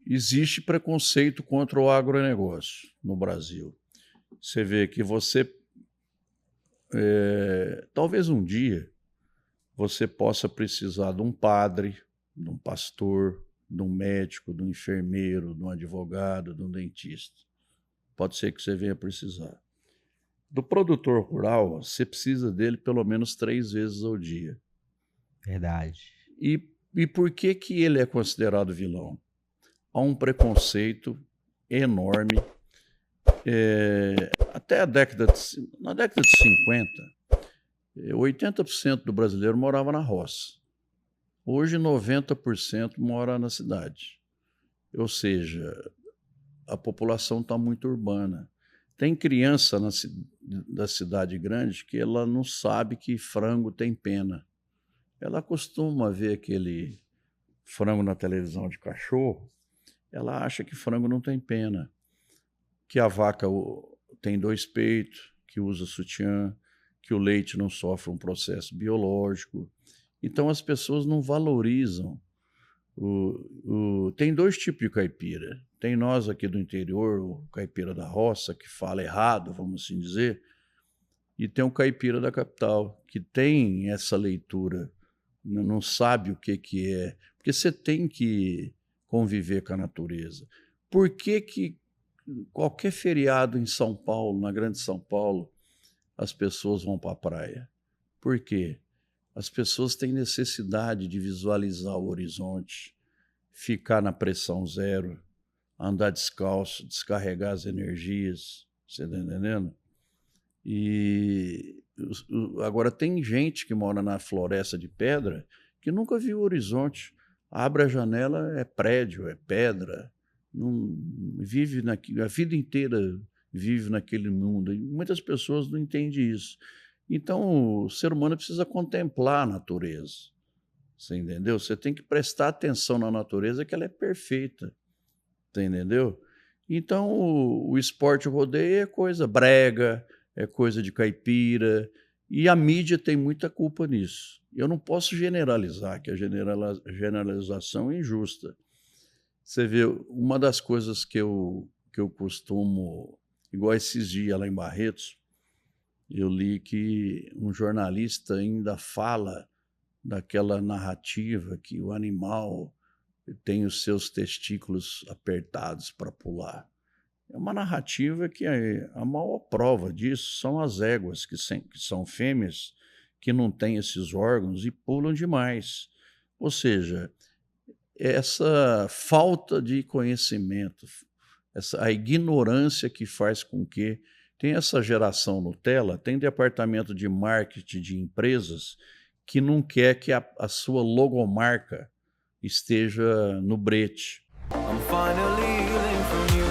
existe preconceito contra o agronegócio no Brasil. Você vê que talvez um dia você possa precisar de um padre, de um pastor, de um médico, de um enfermeiro, de um advogado, de um dentista. Pode ser que você venha precisar. Do produtor rural, você precisa dele pelo menos 3 vezes ao dia. Verdade. E por que ele é considerado vilão? Há um preconceito enorme. Até na década de 50, 80% do brasileiro morava na roça. Hoje, 90% mora na cidade. Ou seja, a população está muito urbana. Tem criança da cidade grande que ela não sabe que frango tem pena. Ela costuma ver aquele frango na televisão de cachorro, ela acha que frango não tem pena, que a vaca tem 2 peitos, que usa sutiã, que o leite não sofre um processo biológico. Então as pessoas não valorizam. Tem 2 tipos de caipira. Tem nós aqui do interior, o caipira da roça, que fala errado, vamos assim dizer, e tem o caipira da capital, que tem essa leitura, não sabe o que é, porque você tem que conviver com a natureza. Por que qualquer feriado em São Paulo, na Grande São Paulo, as pessoas vão para a praia? Por quê? As pessoas têm necessidade de visualizar o horizonte, ficar na pressão zero, andar descalço, descarregar as energias, você está entendendo? E agora tem gente que mora na floresta de pedra que nunca viu o horizonte. Abre a janela, é prédio, é pedra, não vive a vida inteira vive naquele mundo. E muitas pessoas não entendem isso. Então, o ser humano precisa contemplar a natureza. Você entendeu? Você tem que prestar atenção na natureza, que ela é perfeita. Você entendeu? Então, o esporte rodeio é coisa brega, é coisa de caipira, e a mídia tem muita culpa nisso. Eu não posso generalizar, que a generalização é injusta. Você vê, uma das coisas que eu costumo, igual esses dias lá em Barretos, eu li que um jornalista ainda fala daquela narrativa que o animal tem os seus testículos apertados para pular. É uma narrativa que a maior prova disso são as éguas, que são fêmeas, que não têm esses órgãos e pulam demais. Ou seja, essa falta de conhecimento, a ignorância que faz com que tem essa geração Nutella, tem departamento de marketing de empresas que não quer que a sua logomarca esteja no brete. I'm finally healing from you.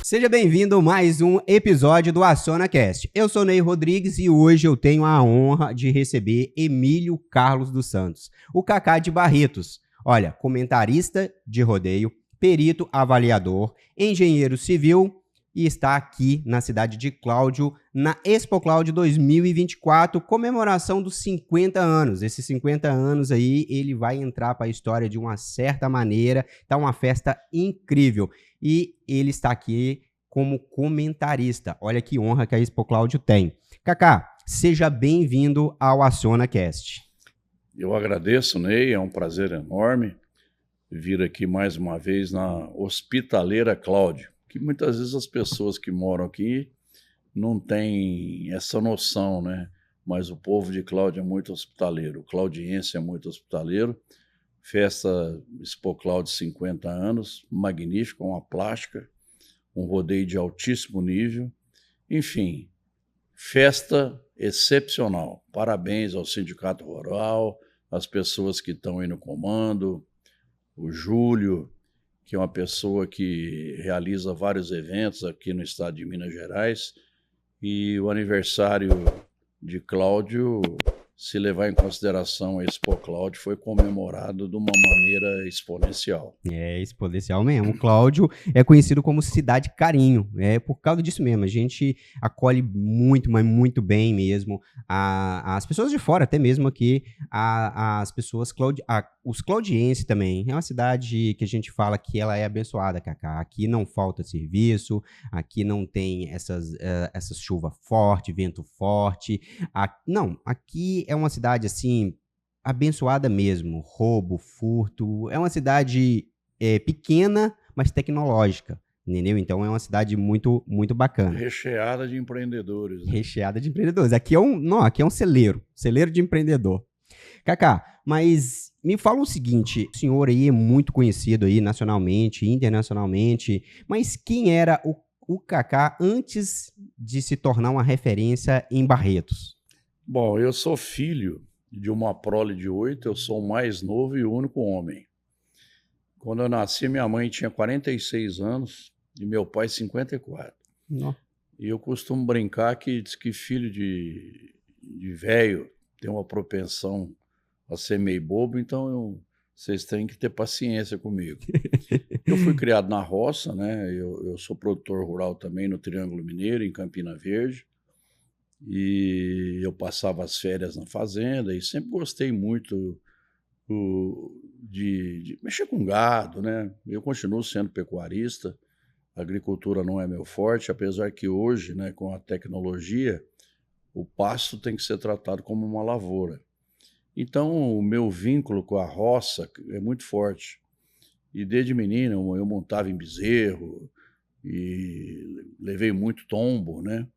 Seja bem-vindo a mais um episódio do AcionaCast. Eu sou Ney Rodrigues e hoje eu tenho a honra de receber Emílio Carlos dos Santos, o Cacá de Barretos. Olha, comentarista de rodeio, perito avaliador, engenheiro civil e está aqui na cidade de Cláudio, na Expo Cláudio 2024, comemoração dos 50 anos. Esses 50 anos aí, ele vai entrar para a história de uma certa maneira, tá uma festa incrível. E ele está aqui como comentarista. Olha que honra que a Expo Cláudio tem. Cacá, seja bem-vindo ao AcionaCast. Eu agradeço, Ney, é um prazer enorme vir aqui mais uma vez na Hospitaleira Cláudio, que muitas vezes as pessoas que moram aqui não têm essa noção, né? Mas o povo de Cláudio é muito hospitaleiro, o claudiense é muito hospitaleiro. Festa Expo Cláudio 50 anos, magnífica, uma plástica, um rodeio de altíssimo nível. Enfim, festa excepcional. Parabéns ao Sindicato Rural, às pessoas que estão aí no comando, o Júlio, que é uma pessoa que realiza vários eventos aqui no estado de Minas Gerais, e o aniversário de Cláudio se levar em consideração a Expo Cláudio, foi comemorado de uma maneira exponencial. É exponencial mesmo. Cláudio é conhecido como Cidade Carinho. É por causa disso mesmo. A gente acolhe muito, mas muito bem mesmo as pessoas de fora, até mesmo aqui, as pessoas, os claudienses também. É uma cidade que a gente fala que ela é abençoada, Cacá. Aqui não falta serviço, aqui não tem essas chuva forte, vento forte. Não, aqui é uma cidade assim abençoada mesmo, roubo, furto. É uma cidade pequena, mas tecnológica, entendeu? Então é uma cidade muito, muito bacana. Recheada de empreendedores. Né? Recheada de empreendedores. Aqui é um celeiro de empreendedor. Cacá, mas me fala o seguinte, o senhor aí é muito conhecido aí nacionalmente, internacionalmente, mas quem era o Cacá antes de se tornar uma referência em Barretos? Bom, eu sou filho de uma prole de 8, eu sou o mais novo e o único homem. Quando eu nasci, minha mãe tinha 46 anos e meu pai 54. Não. E eu costumo brincar que diz que filho de velho tem uma propensão a ser meio bobo, então vocês têm que ter paciência comigo. Eu fui criado na roça, né? Eu sou produtor rural também no Triângulo Mineiro, em Campina Verde. E eu passava as férias na fazenda e sempre gostei muito de mexer com gado, né? Eu continuo sendo pecuarista, a agricultura não é meu forte, apesar que hoje, né, com a tecnologia, o pasto tem que ser tratado como uma lavoura. Então, o meu vínculo com a roça é muito forte. E desde menino eu montava em bezerro e levei muito tombo, né?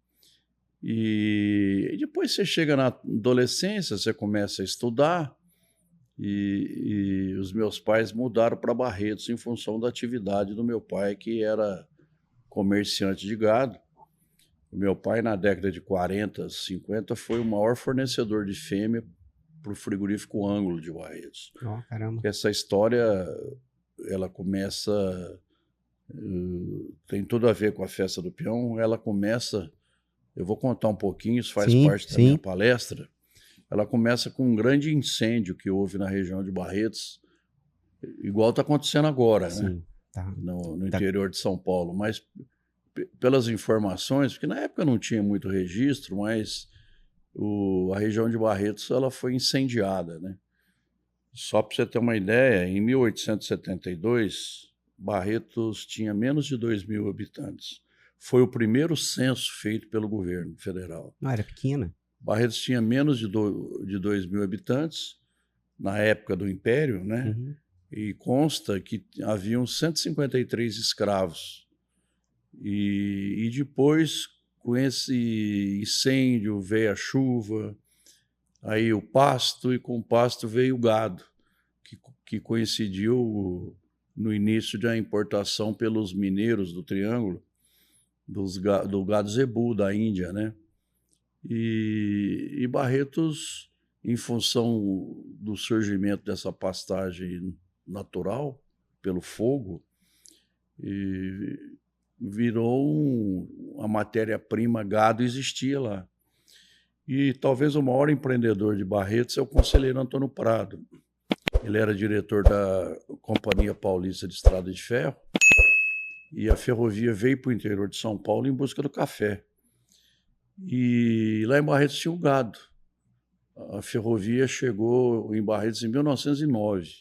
E depois você chega na adolescência, você começa a estudar e os meus pais mudaram para Barretos em função da atividade do meu pai, que era comerciante de gado. O meu pai, na década de 40, 50, foi o maior fornecedor de fêmea para o frigorífico Ângulo de Barretos. Oh, caramba. Essa história, ela começa, tem tudo a ver com a festa do peão, ela começa... Eu vou contar um pouquinho, isso faz parte da minha palestra. Ela começa com um grande incêndio que houve na região de Barretos, igual está acontecendo agora, né? Tá. No interior de São Paulo. Mas pelas informações, porque na época não tinha muito registro, mas a região de Barretos ela foi incendiada, né? Só para você ter uma ideia, em 1872, Barretos tinha menos de 2.000 habitantes. Foi o primeiro censo feito pelo governo federal. Não, era pequena. Barretos tinha menos de 2.000 habitantes, na época do Império, né? Uhum. E consta que haviam 153 escravos. E depois, com esse incêndio, veio a chuva, aí o pasto, e com o pasto veio o gado, que coincidiu no início da importação pelos mineiros do Triângulo, do gado zebu da Índia, né? E Barretos, em função do surgimento dessa pastagem natural pelo fogo, virou a matéria-prima gado existia lá. E talvez o maior empreendedor de Barretos é o conselheiro Antônio Prado. Ele era diretor da Companhia Paulista de Estrada de Ferro, e a ferrovia veio para o interior de São Paulo em busca do café. E lá em Barretos tinha o gado. A ferrovia chegou em Barretos em 1909.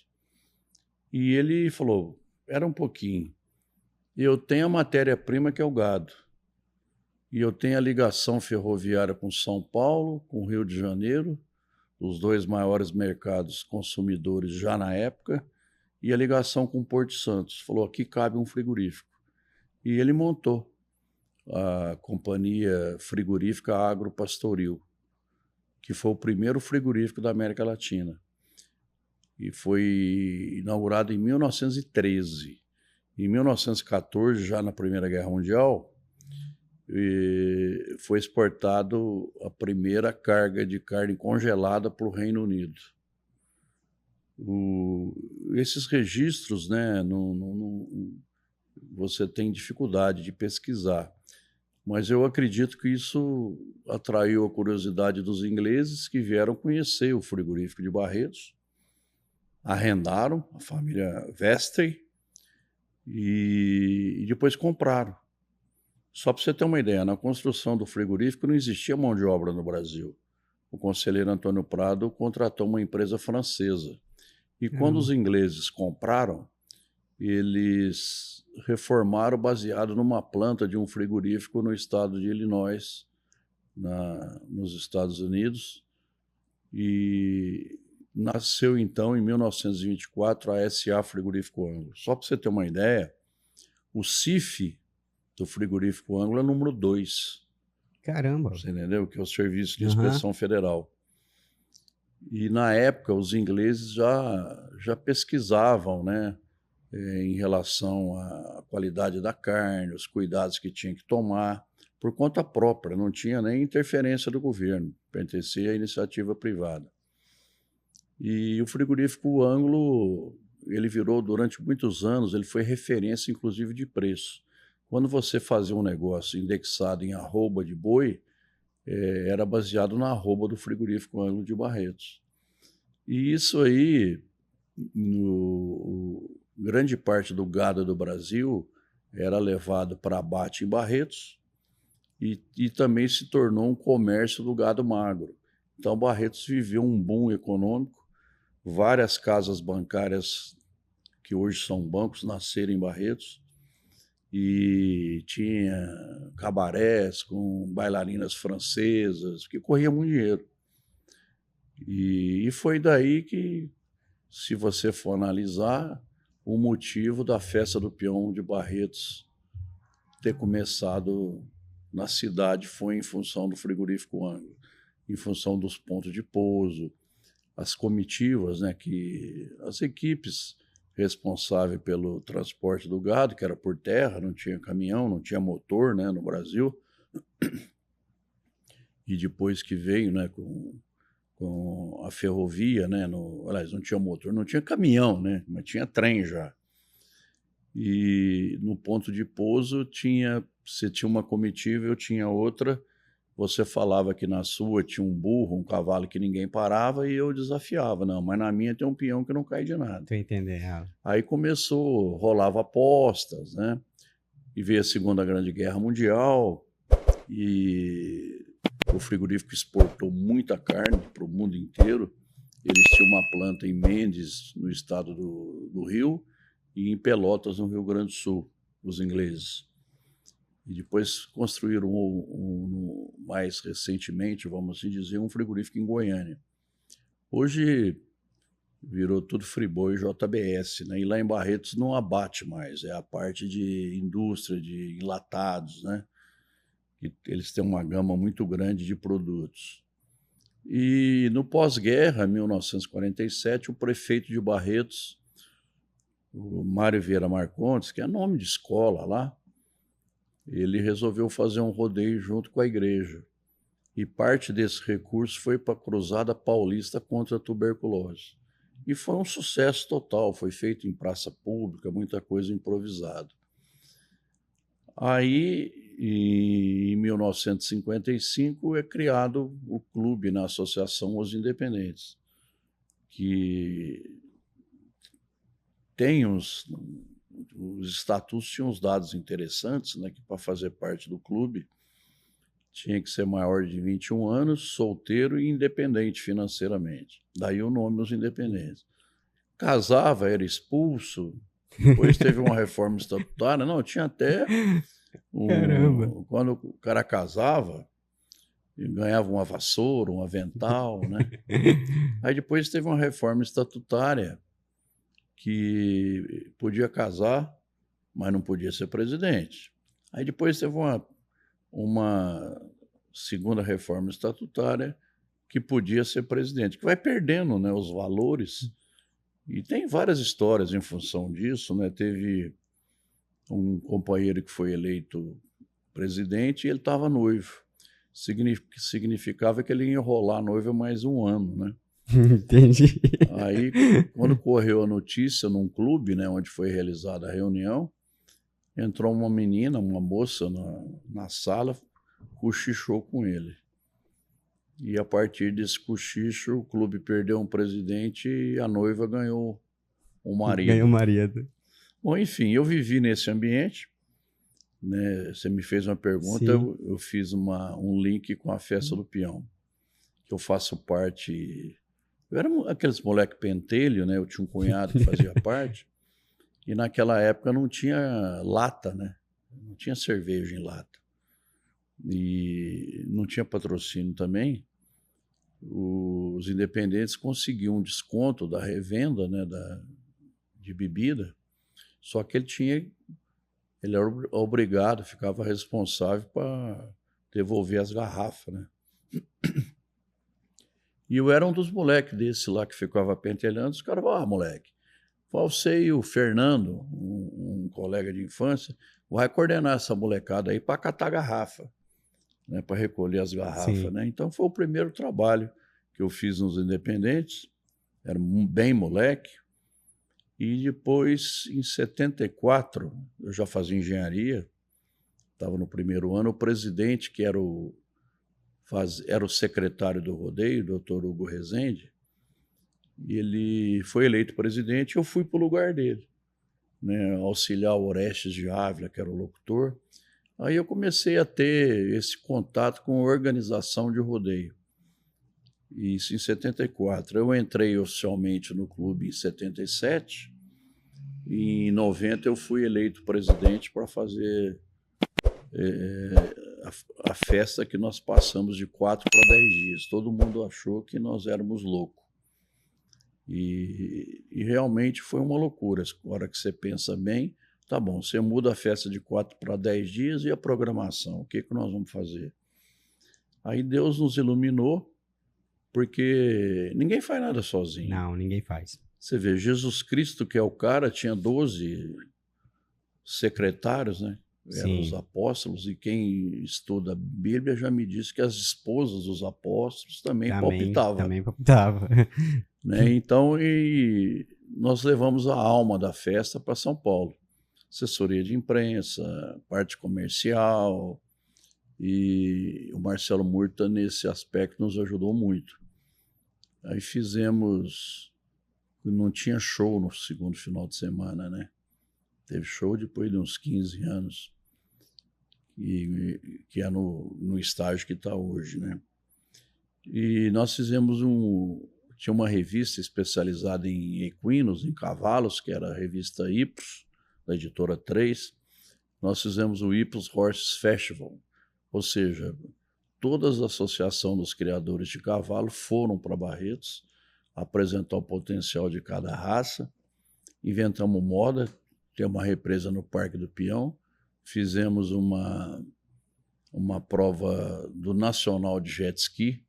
E ele falou, era um pouquinho. Eu tenho a matéria-prima que é o gado. E eu tenho a ligação ferroviária com São Paulo, com Rio de Janeiro, os dois maiores mercados consumidores já na época, e a ligação com Porto Santos. Falou, aqui cabe um frigorífico. E ele montou a Companhia Frigorífica Agropastoril, que foi o primeiro frigorífico da América Latina. E foi inaugurado em 1913. Em 1914, já na Primeira Guerra Mundial, foi exportado a primeira carga de carne congelada para o Reino Unido. Esses registros, né, você tem dificuldade de pesquisar. Mas eu acredito que isso atraiu a curiosidade dos ingleses, que vieram conhecer o frigorífico de Barretos, arrendaram, a família Vestey, e depois compraram. Só para você ter uma ideia, na construção do frigorífico não existia mão de obra no Brasil. O conselheiro Antônio Prado contratou uma empresa francesa. E quando os ingleses compraram, eles reformaram baseado numa planta de um frigorífico no estado de Illinois, nos Estados Unidos. E nasceu, então, em 1924, a SA Frigorífico Ângulo. Só para você ter uma ideia, o CIF do Frigorífico Ângulo é número 2. Caramba! Você entendeu? Que é o Serviço de Inspeção Federal. E, na época, os ingleses já pesquisavam, né, em relação à qualidade da carne, os cuidados que tinha que tomar, por conta própria, não tinha nem interferência do governo, pertencia à iniciativa privada. E o frigorífico Ângulo, ele virou, durante muitos anos, ele foi referência, inclusive, de preço. Quando você fazia um negócio indexado em arroba de boi, era baseado na arroba do frigorífico Ângulo de Barretos. E isso aí, grande parte do gado do Brasil era levado para abate em Barretos e também se tornou um comércio do gado magro. Então, Barretos viveu um boom econômico, várias casas bancárias que hoje são bancos nasceram em Barretos, e tinha cabarés com bailarinas francesas, que corria muito dinheiro. E foi daí que, se você for analisar, o motivo da festa do peão de Barretos ter começado na cidade foi em função do frigorífico Ângulo, em função dos pontos de pouso, as comitivas, né, que as equipes responsáveis pelo transporte do gado, que era por terra, não tinha caminhão, não tinha motor, né, no Brasil. E depois que veio, né, com a ferrovia, né, aliás, não tinha motor, não tinha caminhão, né, mas tinha trem já. E no ponto de pouso você tinha uma comitiva, eu tinha outra. Você falava que na sua tinha um burro, um cavalo que ninguém parava, e eu desafiava. Não, mas na minha tem um peão que não cai de nada. Tô entendendo. Aí rolava apostas, né? E veio a Segunda Grande Guerra Mundial, e o frigorífico exportou muita carne para o mundo inteiro. Eles tinham uma planta em Mendes, no estado do Rio, e em Pelotas, no Rio Grande do Sul, os ingleses. E depois construíram mais recentemente, vamos assim dizer, um frigorífico em Goiânia. Hoje virou tudo Friboi e JBS, né? E lá em Barretos não abate mais, é a parte de indústria, de enlatados, né? E eles têm uma gama muito grande de produtos. E no pós-guerra, 1947, o prefeito de Barretos, o Mário Vieira Marcondes, que é nome de escola lá, ele resolveu fazer um rodeio junto com a igreja. E parte desse recurso foi para a Cruzada Paulista contra a tuberculose. E foi um sucesso total, foi feito em praça pública, muita coisa improvisada. Aí, em 1955, é criado o clube na Associação Os Independentes, que tem os estatutos tinham uns dados interessantes, né, que para fazer parte do clube tinha que ser maior de 21 anos, solteiro e independente financeiramente. Daí o nome Os Independentes. Casava, era expulso, depois teve uma reforma estatutária, não, tinha até quando o cara casava, ele ganhava uma vassoura, um avental, né? Aí depois teve uma reforma estatutária que podia casar, mas não podia ser presidente. Aí depois teve uma segunda reforma estatutária que podia ser presidente, que vai perdendo, né, os valores. E tem várias histórias em função disso, né? Teve um companheiro que foi eleito presidente e ele estava noivo. Significava que ele ia enrolar a noiva mais um ano, né? Entendi. Aí, quando correu a notícia num clube, né, onde foi realizada a reunião, entrou uma menina, uma moça na sala, cochichou com ele. E a partir desse cochicho, o clube perdeu um presidente e a noiva ganhou um marido. Ganhou um marido. Bom, enfim, eu vivi nesse ambiente, né? Você me fez uma pergunta, eu fiz um link com a Festa do Peão, que eu faço parte. Eu era aqueles moleque pentelho, né? Eu tinha um cunhado que fazia parte, e naquela época não tinha lata, né? Não tinha cerveja em lata. E não tinha patrocínio também. Os independentes conseguiam um desconto da revenda, né, de bebida, só que ele era obrigado, ficava responsável para devolver as garrafas, né? E eu era um dos moleques desse lá que ficava pentelhando. Os caras falavam: moleque, você e o Fernando, um colega de infância, vai coordenar essa molecada aí para catar garrafa, né, para recolher as garrafas, né? Então foi o primeiro trabalho que eu fiz nos Independentes, era bem moleque. E depois, em 74, eu já fazia engenharia, estava no primeiro ano, o presidente, que era o secretário do rodeio, o doutor Hugo Rezende, ele foi eleito presidente e eu fui para o lugar dele, né, auxiliar o Orestes de Ávila, que era o locutor. Aí eu comecei a ter esse contato com a organização de rodeio. Isso em 74. Eu entrei oficialmente no clube em 77 e em 90 eu fui eleito presidente para fazer a festa que nós passamos de 4 para 10 dias. Todo mundo achou que nós éramos loucos. E realmente foi uma loucura. A hora que você pensa bem, tá bom, você muda a festa de 4 para 10 dias e a programação, o que nós vamos fazer? Aí Deus nos iluminou, porque ninguém faz nada sozinho. Não, ninguém faz. Você vê, Jesus Cristo, que é o cara, tinha 12 secretários, né? Eram os apóstolos, e quem estuda a Bíblia já me disse que as esposas dos apóstolos também palpitavam. Também palpitavam. Né? Então, nós levamos a alma da festa para São Paulo. Assessoria de imprensa, parte comercial, e o Marcelo Murta, nesse aspecto, nos ajudou muito. Aí fizemos, não tinha show no segundo final de semana, né? Teve show depois de uns 15 anos, que é no estágio que está hoje, né? E nós fizemos tinha uma revista especializada em equinos, em cavalos, que era a revista Ipsos, da editora 3. Nós fizemos o Ipsos Horse Festival, ou seja, todas as associações dos criadores de cavalo foram para Barretos apresentar o potencial de cada raça. Inventamos moda, tem uma represa no Parque do Peão, fizemos uma prova do Nacional de Jet Ski.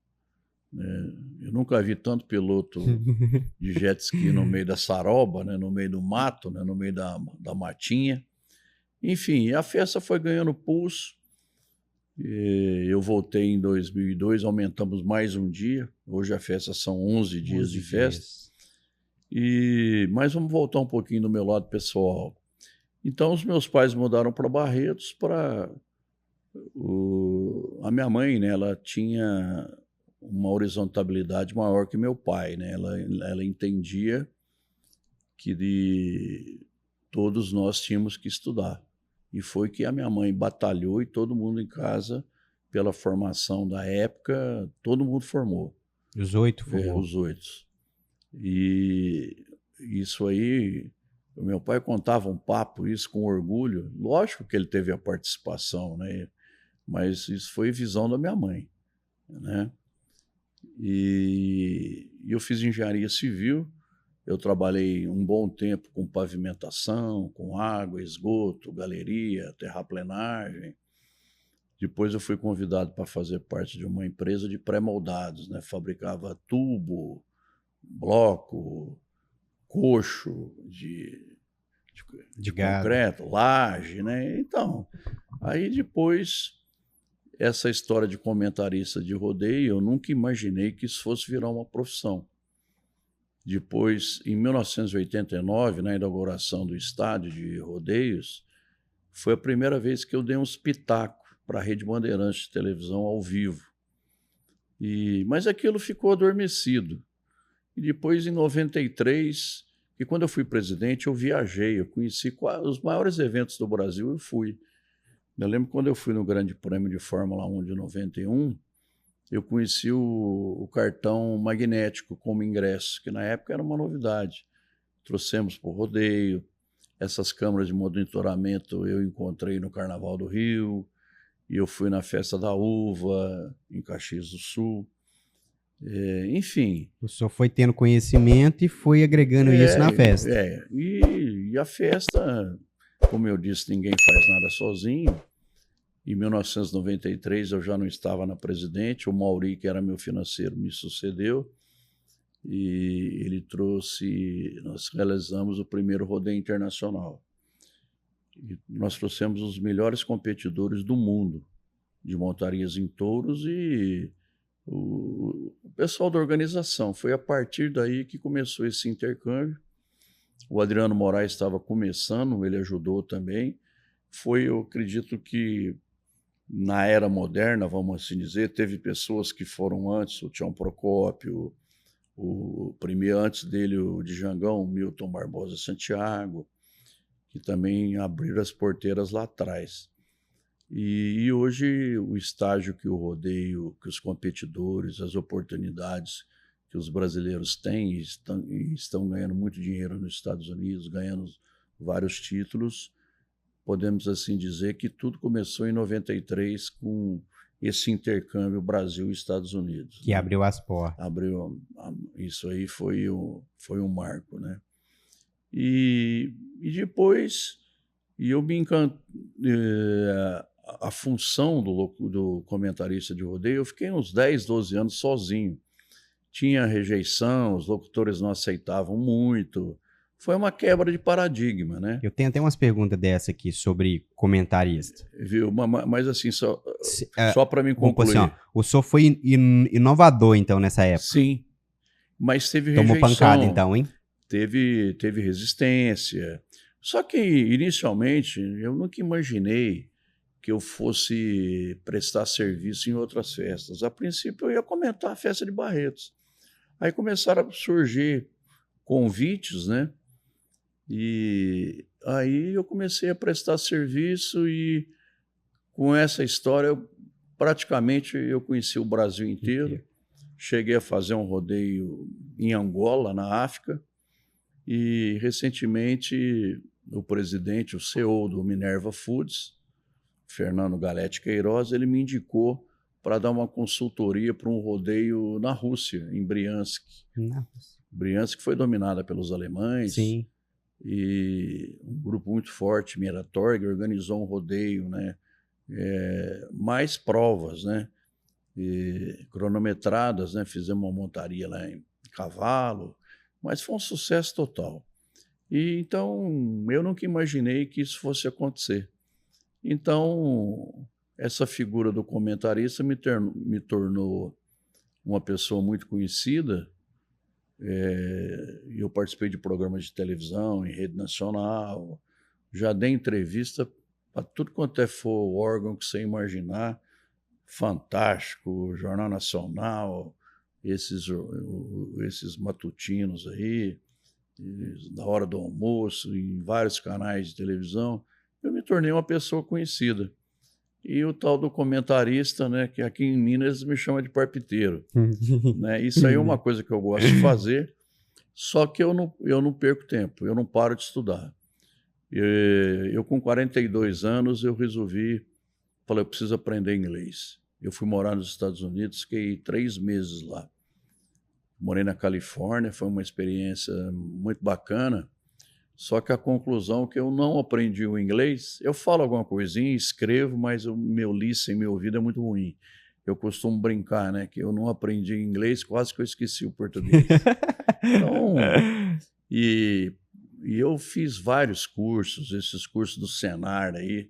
Eu nunca vi tanto piloto de jet ski no meio da saroba, né, no meio do mato, né, no meio da matinha. Enfim, a festa foi ganhando pulso. Eu voltei em 2002, aumentamos mais um dia. Hoje a festa são 11 dias de festa. Mas vamos voltar um pouquinho do meu lado pessoal. Então, os meus pais mudaram para Barretos para... A minha mãe, né, ela tinha uma horizontabilidade maior que meu pai, né? Ela entendia que todos nós tínhamos que estudar. E foi que a minha mãe batalhou e todo mundo em casa, pela formação da época, todo mundo formou. Os 8 formou. Os 8. E isso aí, o meu pai contava um papo, isso com orgulho. Lógico que ele teve a participação, né? Mas isso foi visão da minha mãe, né? E eu fiz engenharia civil. Eu trabalhei um bom tempo com pavimentação, com água, esgoto, galeria, terraplenagem. Depois eu fui convidado para fazer parte de uma empresa de pré-moldados, né? Fabricava tubo, bloco, coxo de concreto, laje, né? Então, aí depois, essa história de comentarista de rodeio, eu nunca imaginei que isso fosse virar uma profissão. Depois, em 1989, na inauguração do estádio de rodeios, foi a primeira vez que eu dei um espetáculo para a Rede Bandeirantes de televisão ao vivo. Mas aquilo ficou adormecido. E depois, em 93, e quando eu fui presidente, eu viajei, eu conheci os maiores eventos do Brasil, eu fui. Eu lembro quando eu fui no Grande Prêmio de Fórmula 1 de 91, eu conheci o cartão magnético como ingresso, que na época era uma novidade. Trouxemos para o rodeio, essas câmaras de monitoramento eu encontrei no Carnaval do Rio, e eu fui na Festa da Uva, em Caxias do Sul. Enfim. O senhor foi tendo conhecimento e foi agregando isso na festa. E a festa, como eu disse, ninguém faz nada sozinho. Em 1993 eu já não estava na presidente, o Mauri, que era meu financeiro, me sucedeu. E ele trouxe, nós realizamos o primeiro rodeio internacional. E nós trouxemos os melhores competidores do mundo de montarias em touros e o pessoal da organização. Foi a partir daí que começou esse intercâmbio. O Adriano Moraes estava começando, ele ajudou também. Eu acredito que na era moderna, vamos assim dizer, teve pessoas que foram antes, o Tião Procópio, o primeiro antes dele, o Djangão, o Milton Barbosa Santiago, que também abriram as porteiras lá atrás. E hoje o estágio que o rodeio, que os competidores, as oportunidades que os brasileiros têm e estão ganhando muito dinheiro nos Estados Unidos, ganhando vários títulos, podemos assim dizer que tudo começou em 93 com esse intercâmbio Brasil e Estados Unidos. Que abriu as portas. Isso aí foi um marco, né? E depois eu me encantei. A função do comentarista de rodeio, eu fiquei uns 10, 12 anos sozinho. Tinha rejeição, os locutores não aceitavam muito. Foi uma quebra de paradigma, né? Eu tenho até umas perguntas dessa aqui sobre comentarista. Viu? Mas assim, só para me concluir. Assim, o senhor foi inovador, então, nessa época? Sim, mas teve rejeição. Tomou pancada, então, hein? Teve resistência. Só que, inicialmente, eu nunca imaginei que eu fosse prestar serviço em outras festas. A princípio, eu ia comentar a festa de Barretos. Aí começaram a surgir convites, né? E aí eu comecei a prestar serviço e com essa história, praticamente eu conheci o Brasil inteiro. Cheguei a fazer um rodeio em Angola, na África, e recentemente o presidente, o CEO do Minerva Foods, Fernando Galete Queiroz, ele me indicou para dar uma consultoria para um rodeio na Rússia, em Briansk. Briansk foi dominada pelos alemães. Sim. E um grupo muito forte, Miratorg, organizou um rodeio, né? Mais provas, né? Cronometradas, né? Fizemos uma montaria lá em cavalo, mas foi um sucesso total. E então eu nunca imaginei que isso fosse acontecer. Então essa figura do comentarista me tornou uma pessoa muito conhecida. Eu participei de programas de televisão em rede nacional, já dei entrevista para tudo quanto for órgão que você imaginar, Fantástico, Jornal Nacional, esses matutinos aí, da hora do almoço, em vários canais de televisão. Eu me tornei uma pessoa conhecida. E o tal do comentarista, né, que aqui em Minas me chama de parpiteiro. Né? Isso aí é uma coisa que eu gosto de fazer, só que eu não perco tempo, eu não paro de estudar. Eu com 42 anos, eu falei, eu preciso aprender inglês. Eu fui morar nos Estados Unidos, fiquei 3 meses lá. Morei na Califórnia, foi uma experiência muito bacana. Só que a conclusão é que eu não aprendi o inglês. Eu falo alguma coisinha, escrevo, mas o meu listening, meu ouvido é muito ruim. Eu costumo brincar, né, que eu não aprendi inglês, quase que eu esqueci o português. Então, e eu fiz vários cursos, esses cursos do Senar aí,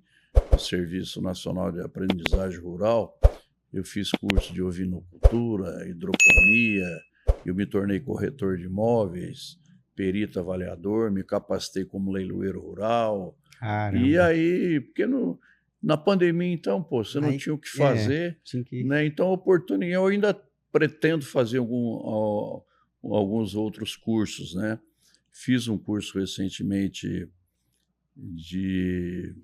do Serviço Nacional de Aprendizagem Rural. Eu fiz curso de ovinocultura, hidroponia, eu me tornei corretor de imóveis, perito avaliador, me capacitei como leiloeiro rural. Caramba. E aí, porque na pandemia, então, pô, você não Aí, tinha o que fazer, tinha que... né? Então, a oportunidade, eu ainda pretendo fazer alguns outros cursos, né? Fiz um curso recentemente de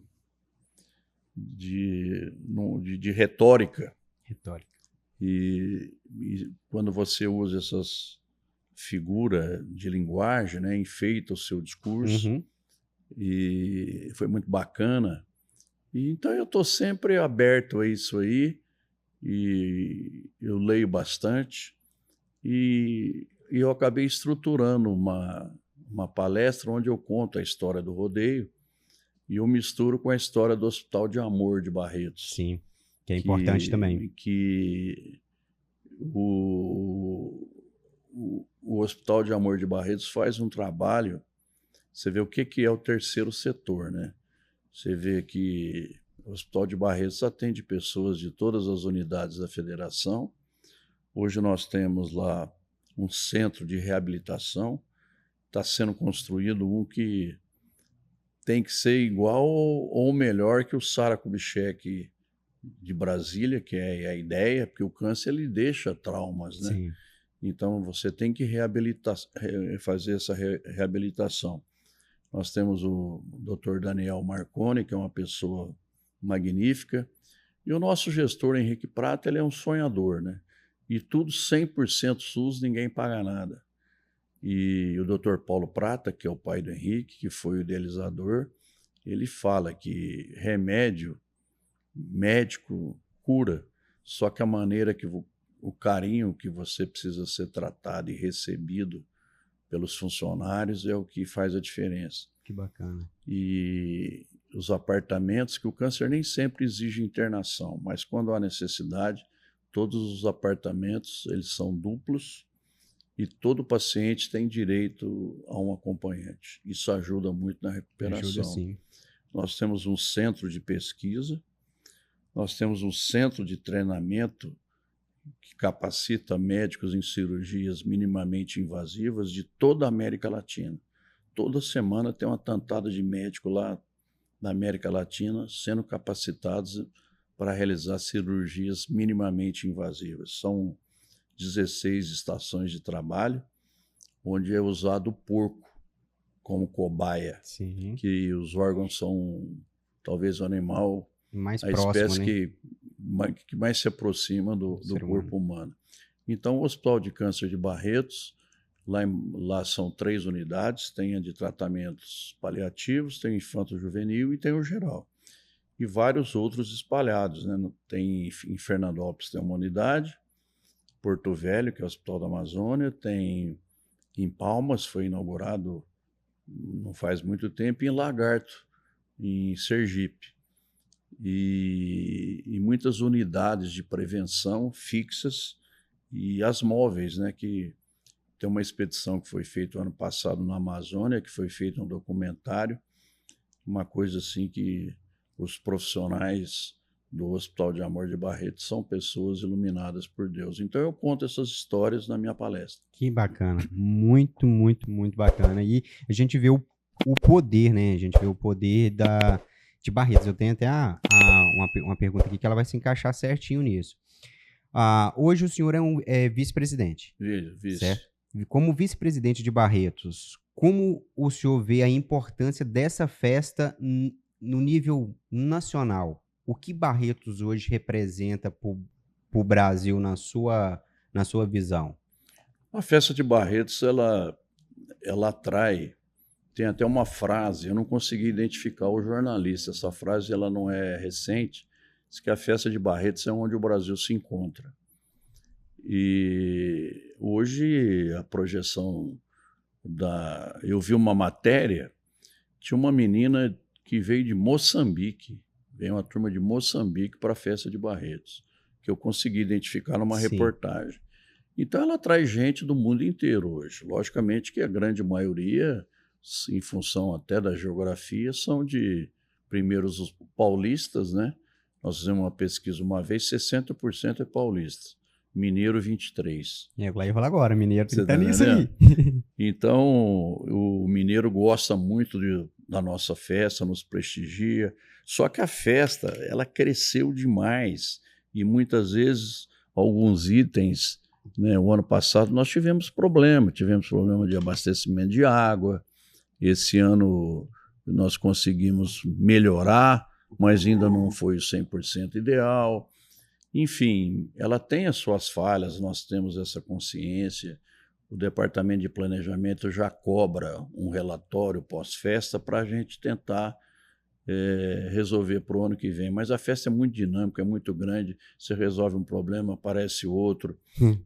retórica. Retórica. E quando você usa essas figuras de linguagem, né, enfeita o seu discurso, Uhum. e foi muito bacana. E então eu estou sempre aberto a isso aí, e eu leio bastante, e eu acabei estruturando uma palestra onde eu conto a história do rodeio, e eu misturo com a história do Hospital de Amor de Barretos. Sim, que é importante também. Que o Hospital de Amor de Barretos faz um trabalho. Você vê o que é o terceiro setor, né? Você vê que o Hospital de Barretos atende pessoas de todas as unidades da federação. Hoje nós temos lá um centro de reabilitação. Está sendo construído um que tem que ser igual ou melhor que o Sara Kubitschek de Brasília, que é a ideia, porque o câncer ele deixa traumas, né? Sim. Então você tem que fazer essa reabilitação. Nós temos o Dr. Daniel Marconi, que é uma pessoa magnífica, e o nosso gestor Henrique Prata, ele é um sonhador, né? E tudo 100% SUS, ninguém paga nada. E o Dr. Paulo Prata, que é o pai do Henrique, que foi o idealizador, ele fala que remédio médico cura, só que a maneira que o carinho que você precisa ser tratado e recebido pelos funcionários é o que faz a diferença. Que bacana. E os apartamentos, que o câncer nem sempre exige internação, mas quando há necessidade, todos os apartamentos eles são duplos e todo paciente tem direito a um acompanhante. Isso ajuda muito na recuperação. Ajuda, sim. Nós temos um centro de pesquisa, nós temos um centro de treinamento que capacita médicos em cirurgias minimamente invasivas de toda a América Latina. Toda semana tem uma tantada de médicos lá na América Latina sendo capacitados para realizar cirurgias minimamente invasivas. São 16 estações de trabalho, onde é usado o porco como cobaia. Sim. Que os órgãos são talvez o animal, mais a próximo, espécie né? que mais se aproxima do corpo humano. Então, o Hospital de Câncer de Barretos, lá são 3 unidades, tem a de tratamentos paliativos, tem o infanto-juvenil e tem o geral. E vários outros espalhados, né? Tem em Fernandópolis tem uma unidade, Porto Velho, que é o Hospital da Amazônia, tem em Palmas, foi inaugurado não faz muito tempo, e em Lagarto, em Sergipe. E muitas unidades de prevenção fixas e as móveis, né, que tem uma expedição que foi feita ano passado na Amazônia, que foi feito um documentário, uma coisa assim que os profissionais do Hospital de Amor de Barretos são pessoas iluminadas por Deus. Então eu conto essas histórias na minha palestra. Que bacana, muito, muito, muito bacana. E a gente vê o poder, né? A gente vê o poder de Barretos. Eu tenho até uma pergunta aqui que ela vai se encaixar certinho nisso. Hoje o senhor é vice-presidente. Vice. Certo? Como vice-presidente de Barretos, como o senhor vê a importância dessa festa no nível nacional? O que Barretos hoje representa para o Brasil na sua visão? A festa de Barretos, ela atrai. Tem até uma frase, eu não consegui identificar o jornalista, essa frase ela não é recente, diz que a festa de Barretos é onde o Brasil se encontra. E hoje a projeção eu vi uma matéria, tinha uma menina que veio de Moçambique, veio uma turma de Moçambique para a festa de Barretos, que eu consegui identificar numa reportagem. Então ela traz gente do mundo inteiro hoje. Logicamente que a grande maioria, em função até da geografia, são primeiros os paulistas, né? Nós fizemos uma pesquisa uma vez, 60% é paulista. Mineiro, 23%. Eu ia falar agora, mineiro tem que estar nisso aí. Então, o mineiro gosta muito da nossa festa, nos prestigia. Só que a festa, ela cresceu demais e muitas vezes alguns itens, né, o ano passado nós tivemos problema de abastecimento de água. Esse ano nós conseguimos melhorar, mas ainda não foi o 100% ideal. Enfim, ela tem as suas falhas, nós temos essa consciência. O Departamento de Planejamento já cobra um relatório pós-festa para a gente tentar resolver para o ano que vem. Mas a festa é muito dinâmica, é muito grande. Você resolve um problema, aparece outro.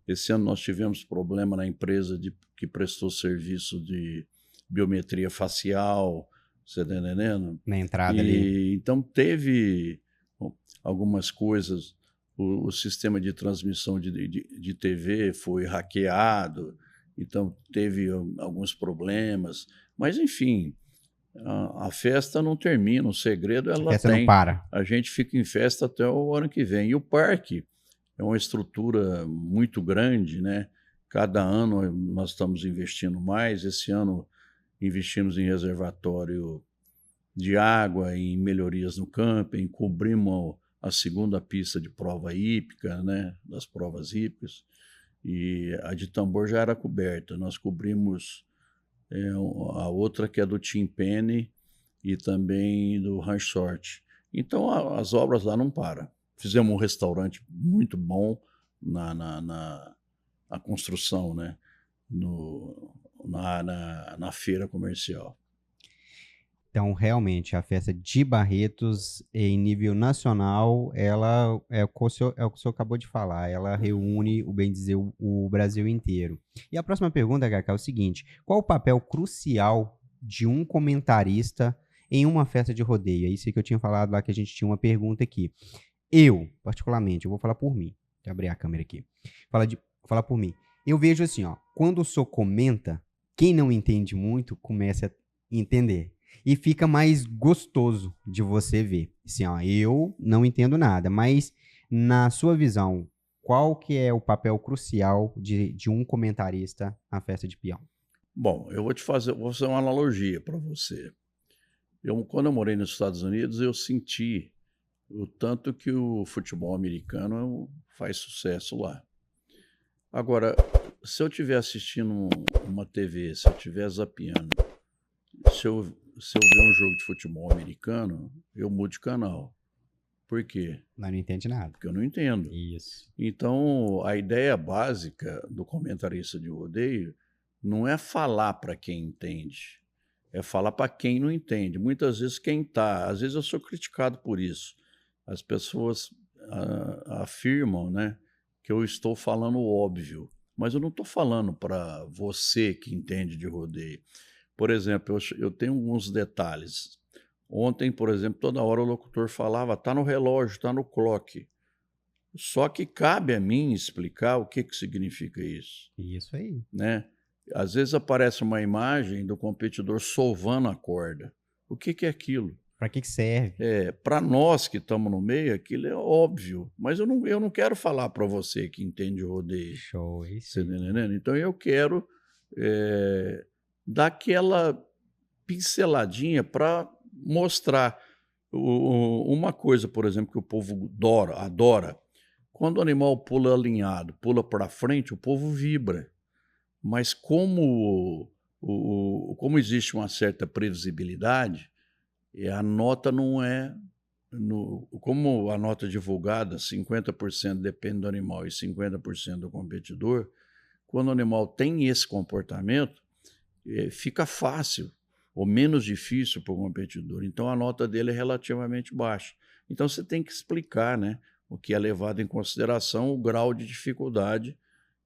Esse ano nós tivemos problema na empresa que prestou serviço de biometria facial, você está entendendo? Na entrada ali. Então teve algumas coisas. O sistema de transmissão de TV foi hackeado, então teve alguns problemas. Mas, enfim, a festa não termina, o segredo ela tem. A festa não para. A gente fica em festa até o ano que vem. E o parque é uma estrutura muito grande, né? Cada ano nós estamos investindo mais. Esse ano investimos em reservatório de água, em melhorias no camping, cobrimos a segunda pista de prova hípica, né, das provas hípicas, e a de tambor já era coberta. Nós cobrimos a outra que é do Tim Penny e também do Ranchort. Então as obras lá não param. Fizemos um restaurante muito bom na construção, né, na feira comercial. Então, realmente, a festa de Barretos, em nível nacional, ela é o que o senhor acabou de falar, ela reúne, bem dizer, o Brasil inteiro. E a próxima pergunta, Cacá, é o seguinte: qual o papel crucial de um comentarista em uma festa de rodeio? É isso que eu tinha falado lá, que a gente tinha uma pergunta aqui. Eu, particularmente, eu vou falar por mim. Deixa eu abrir a câmera aqui. Falar por mim. Eu vejo assim, ó, quando o senhor comenta, quem não entende muito começa a entender. E fica mais gostoso de você ver. Assim, ó, eu não entendo nada, mas na sua visão, qual que é o papel crucial de um comentarista na festa de peão? Bom, vou fazer uma analogia para você. Quando eu morei nos Estados Unidos, eu senti o tanto que o futebol americano faz sucesso lá. Agora, se eu estiver assistindo uma TV, se eu estiver zapeando, se eu ver um jogo de futebol americano, eu mudo de canal. Por quê? Mas não entende nada. Porque eu não entendo. Isso. Então, a ideia básica do comentarista de rodeio não é falar para quem entende, é falar para quem não entende. Muitas vezes às vezes eu sou criticado por isso. As pessoas afirmam, né, que eu estou falando o óbvio, mas eu não estou falando para você que entende de rodeio. Por exemplo, eu tenho alguns detalhes. Ontem, por exemplo, toda hora o locutor falava, está no relógio, está no clock. Só que cabe a mim explicar o que significa isso. Isso aí. Né? Às vezes aparece uma imagem do competidor sovando a corda. O que é aquilo? Para que serve? Para nós que estamos no meio, aquilo é óbvio. Mas eu não quero falar para você que entende o rodeio. Show, isso. Você tá entendendo? Então eu quero dar aquela pinceladinha para mostrar uma coisa, por exemplo, que o povo adora. Quando o animal pula alinhado, pula para frente, o povo vibra. Mas como existe uma certa previsibilidade, a nota não é... como a nota divulgada, 50% depende do animal e 50% do competidor, quando o animal tem esse comportamento, fica fácil ou menos difícil para o competidor. Então, a nota dele é relativamente baixa. Então, você tem que explicar, né, o que é levado em consideração, o grau de dificuldade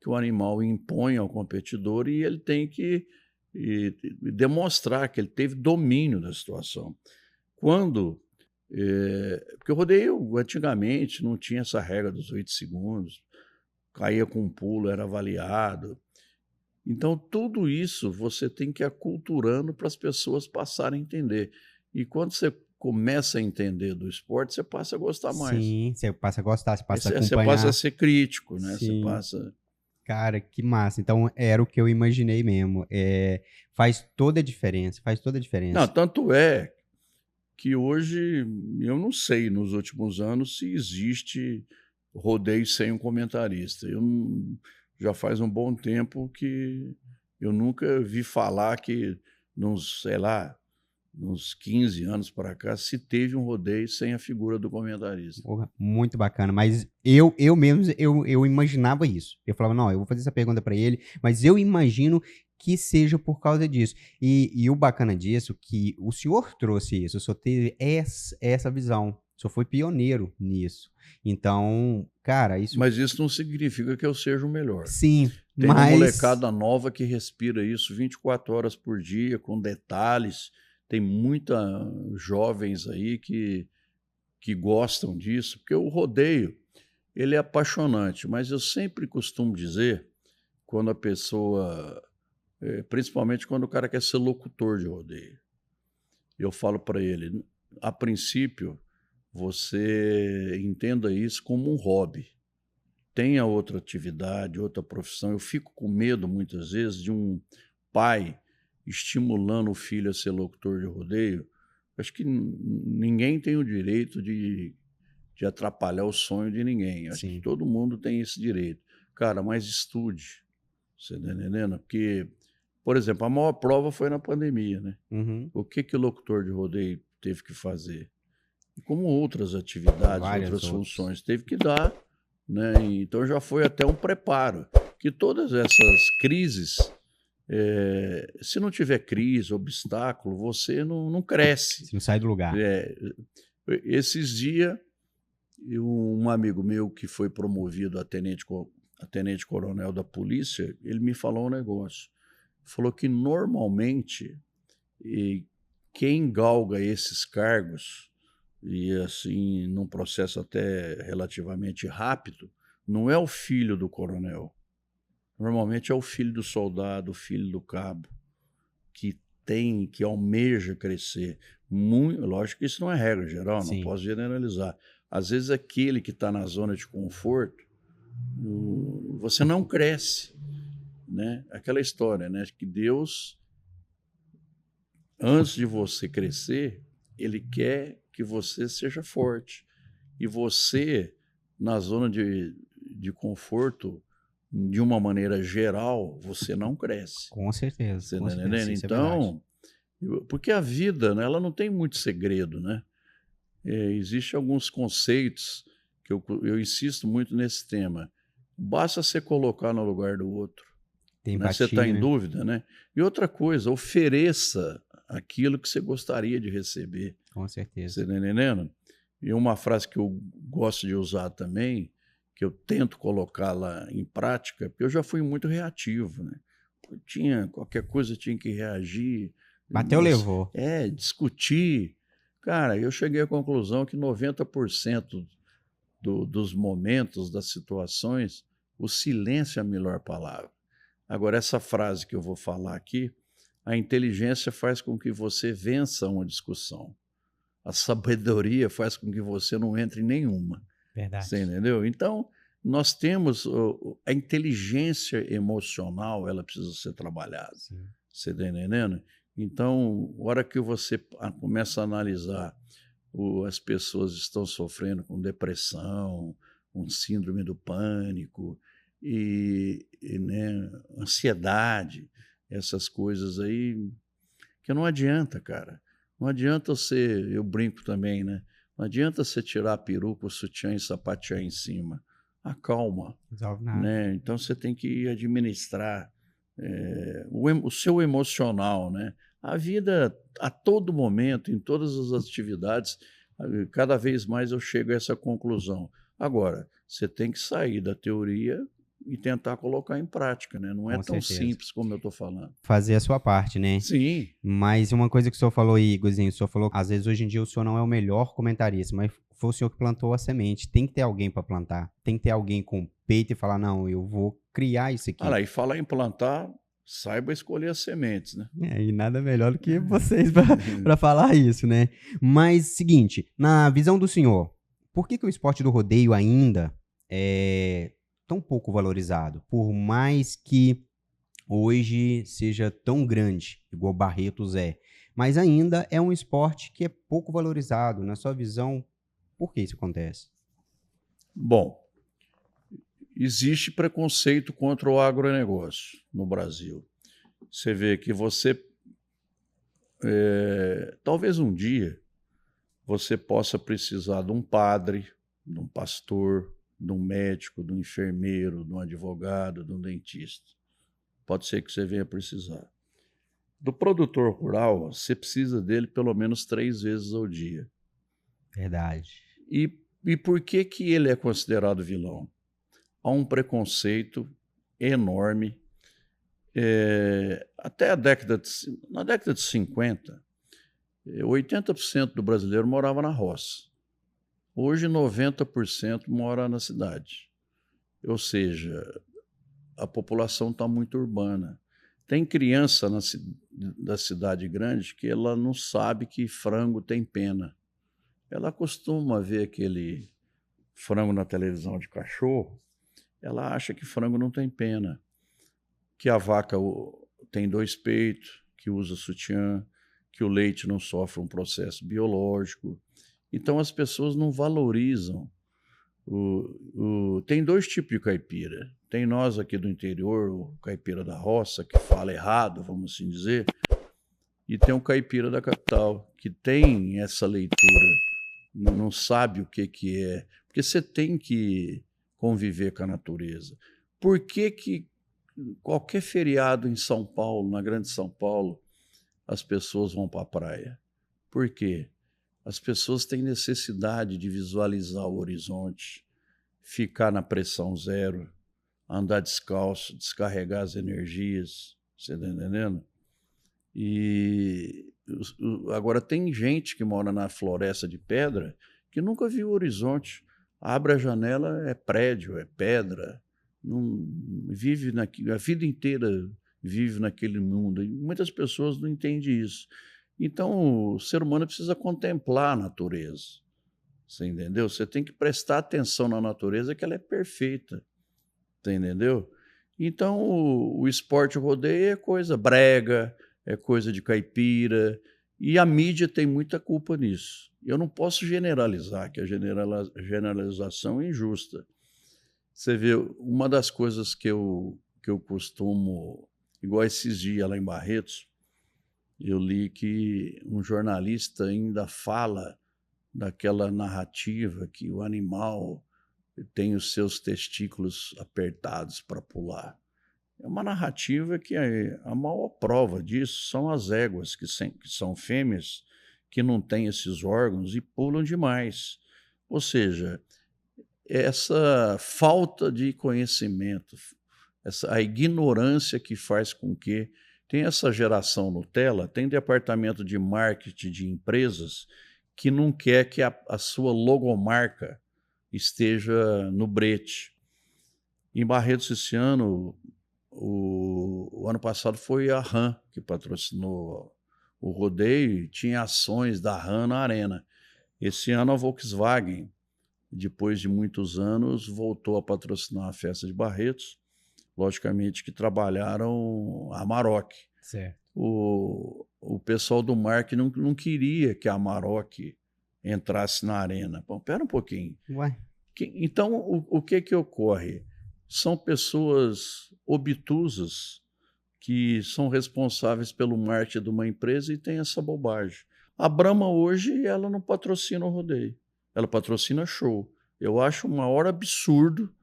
que o animal impõe ao competidor e ele tem que demonstrar que ele teve domínio da situação. Porque o rodeio, antigamente, não tinha essa regra dos 8 segundos, caía com um pulo, era avaliado. Então, tudo isso você tem que ir aculturando para as pessoas passarem a entender. E quando você começa a entender do esporte, você passa a gostar mais. Sim, você passa a gostar, você passa a acompanhar. Você passa a ser crítico, né? Sim. Você passa... Cara, que massa. Então, era o que eu imaginei mesmo. Faz toda a diferença, faz toda a Não, diferença. tanto é que hoje eu não sei, nos últimos anos, se existe rodeio sem um comentarista. Já faz um bom tempo que eu nunca vi falar que, sei lá, uns 15 anos para cá, se teve um rodeio sem a figura do comentarista. Porra, muito bacana, mas eu mesmo, eu imaginava isso. Eu falava, não, eu vou fazer essa pergunta para ele, mas eu imagino que seja por causa disso. E o bacana disso, que o senhor trouxe isso, o senhor teve essa visão, o senhor foi pioneiro nisso. Então, cara, isso... Mas isso não significa que eu seja o melhor. Sim, Tem uma mas... molecada nova que respira isso 24 horas por dia, com detalhes. Tem muita jovens aí que gostam disso, porque o rodeio, ele é apaixonante, mas eu sempre costumo dizer, quando a pessoa, principalmente quando o cara quer ser locutor de rodeio, eu falo para ele, a princípio, você entenda isso como um hobby. Tenha outra atividade, outra profissão. Eu fico com medo, muitas vezes, de um pai estimulando o filho a ser locutor de rodeio. Acho que ninguém tem o direito de atrapalhar o sonho de ninguém. Acho que todo mundo tem esse direito. Cara, mas estude. Você está entendendo? Porque, por exemplo, a maior prova foi na pandemia, né? Uhum. O que o locutor de rodeio teve que fazer? E como outras atividades, outras funções, teve que dar, né? Então já foi até um preparo. Que todas essas crises, se não tiver crise, obstáculo, você não cresce. Você não sai do lugar. Esses dias, um amigo meu que foi promovido a tenente-coronel da polícia, ele me falou um negócio. Falou que normalmente quem galga esses cargos, e assim, num processo até relativamente rápido, não é o filho do coronel. Normalmente é o filho do soldado, o filho do cabo, que almeja crescer. Lógico que isso não é regra geral, não posso generalizar. Às vezes aquele que está na zona de conforto, você não cresce, né? Aquela história, né? Que Deus, antes de você crescer, Ele quer que você seja forte. E você, na zona de conforto, de uma maneira geral, você não cresce. Com certeza. Você está entendendo? Então, porque a vida, né, ela não tem muito segredo, né? Existem alguns conceitos que eu insisto muito nesse tema. Basta você colocar no lugar do outro. Tem né? Você está em dúvida, né? E outra coisa, ofereça aquilo que você gostaria de receber. Com certeza. Você está entendendo? E uma frase que eu gosto de usar também, que eu tento colocá-la em prática, porque eu já fui muito reativo, né? Qualquer coisa tinha que reagir. Bateu, levou. Discutir. Cara, eu cheguei à conclusão que 90% dos momentos, das situações, o silêncio é a melhor palavra. Agora, essa frase que eu vou falar aqui, a inteligência faz com que você vença uma discussão. A sabedoria faz com que você não entre em nenhuma. Verdade. Você entendeu? Então, nós temos a inteligência emocional, ela precisa ser trabalhada. Sim. Você está entendendo? Então, a hora que você começa a analisar as pessoas estão sofrendo com depressão, com síndrome do pânico, né, ansiedade, essas coisas aí, que não adianta, cara. Não adianta eu brinco também, né? Não adianta você tirar a peruca, o sutiã e sapatear em cima. Acalma. Resolve nada. Né? Então você tem que administrar o seu emocional, né? A vida, a todo momento, em todas as atividades, cada vez mais eu chego a essa conclusão. Agora, você tem que sair da teoria e tentar colocar em prática, né? Não é tão simples como eu estou falando. Fazer a sua parte, né? Sim. Mas uma coisa que o senhor falou aí, Igorzinho, o senhor falou que às vezes hoje em dia o senhor não é o melhor comentarista, mas foi o senhor que plantou a semente. Tem que ter alguém para plantar. Tem que ter alguém com peito e falar, não, eu vou criar isso aqui. E falar em plantar, saiba escolher as sementes, né? E nada melhor do que vocês para falar isso, né? Mas, seguinte, na visão do senhor, por que o esporte do rodeio ainda tão pouco valorizado, por mais que hoje seja tão grande, igual Barretos é, mas ainda é um esporte que é pouco valorizado. Na sua visão, por que isso acontece? Bom, existe preconceito contra o agronegócio no Brasil. Você vê que talvez um dia você possa precisar de um padre, de um pastor, de um médico, de um enfermeiro, de um advogado, de um dentista. Pode ser que você venha precisar. Do produtor rural, você precisa dele pelo menos 3 vezes ao dia. Verdade. E por que que ele é considerado vilão? Há um preconceito enorme. Até na década de 50, 80% do brasileiro morava na roça. Hoje, 90% mora na cidade. Ou seja, a população está muito urbana. Tem criança da cidade grande que ela não sabe que frango tem pena. Ela costuma ver aquele frango na televisão de cachorro, ela acha que frango não tem pena, que a vaca tem 2 peitos, que usa sutiã, que o leite não sofre um processo biológico. Então as pessoas não valorizam. Tem 2 tipos de caipira. Tem nós aqui do interior, o caipira da roça, que fala errado, vamos assim dizer, e tem o caipira da capital, que tem essa leitura, não sabe o que é, porque você tem que conviver com a natureza. Por que qualquer feriado em São Paulo, na Grande São Paulo, as pessoas vão para a praia? Por quê? As pessoas têm necessidade de visualizar o horizonte, ficar na pressão zero, andar descalço, descarregar as energias, você está entendendo? E agora tem gente que mora na Floresta de Pedra que nunca viu o horizonte. Abre a janela, é prédio, é pedra, não vive a vida inteira vive naquele mundo. E muitas pessoas não entendem isso. Então, o ser humano precisa contemplar a natureza. Você entendeu? Você tem que prestar atenção na natureza, que ela é perfeita. Você entendeu? Então, o esporte rodeio é coisa brega, é coisa de caipira, e a mídia tem muita culpa nisso. Eu não posso generalizar, que a generalização é injusta. Você vê, uma das coisas que eu costumo, igual esses dias lá em Barretos, eu li que um jornalista ainda fala daquela narrativa que o animal tem os seus testículos apertados para pular. É uma narrativa que a maior prova disso são as éguas, que são fêmeas, que não têm esses órgãos e pulam demais. Ou seja, essa falta de conhecimento, a ignorância que faz com que tem essa geração Nutella, tem departamento de marketing de empresas que não quer que a sua logomarca esteja no brete. Em Barretos, esse ano, o ano passado foi a RAM que patrocinou o rodeio e tinha ações da RAM na arena. Esse ano a Volkswagen, depois de muitos anos, voltou a patrocinar a festa de Barretos. Logicamente que trabalharam a Amarok. Certo. O pessoal do marketing não queria que a Amarok entrasse na arena. Bom, espera um pouquinho. Ué? Então, o que ocorre? São pessoas obtusas que são responsáveis pelo marketing de uma empresa e tem essa bobagem. A Brahma hoje, ela não patrocina o rodeio, ela patrocina show. Eu acho o maior absurdo,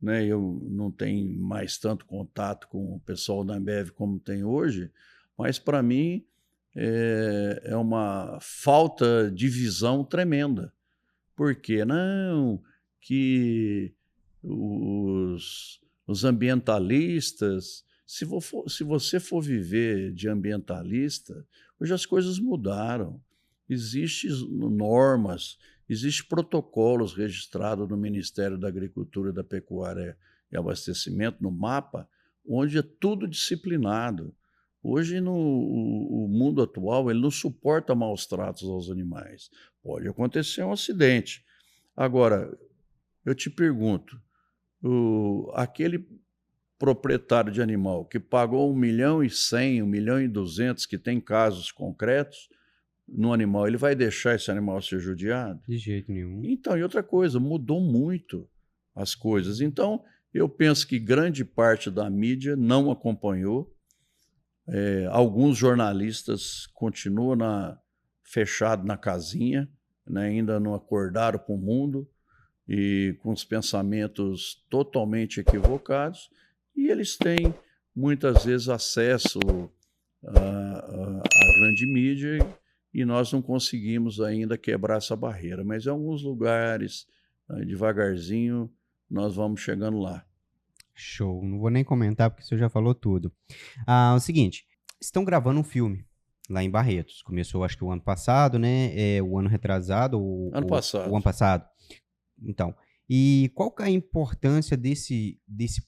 né? Eu não tenho mais tanto contato com o pessoal da Ambev como tem hoje, mas para mim é uma falta de visão tremenda. Por quê? Não, que os ambientalistas, se você for viver de ambientalista, hoje as coisas mudaram. Existem normas, existem protocolos registrados no Ministério da Agricultura, da Pecuária e Abastecimento, no MAPA, onde é tudo disciplinado. Hoje, o mundo atual, ele não suporta maus tratos aos animais. Pode acontecer um acidente. Agora, eu te pergunto, Aquele proprietário de animal que pagou 1.100.000, 1.200.000, que tem casos concretos no animal, ele vai deixar esse animal ser judiado? De jeito nenhum. Então, e outra coisa, mudou muito as coisas. Então, eu penso que grande parte da mídia não acompanhou. Alguns jornalistas continuam fechados na casinha, né, ainda não acordaram com o mundo e com os pensamentos totalmente equivocados, e eles têm muitas vezes acesso à grande mídia e nós não conseguimos ainda quebrar essa barreira, mas em alguns lugares, devagarzinho, nós vamos chegando lá. Show, não vou nem comentar porque você já falou tudo. O seguinte, estão gravando um filme lá em Barretos. Começou, acho que o ano passado, né? O ano retrasado. Ano passado. O ano passado. Então, e qual que é a importância desse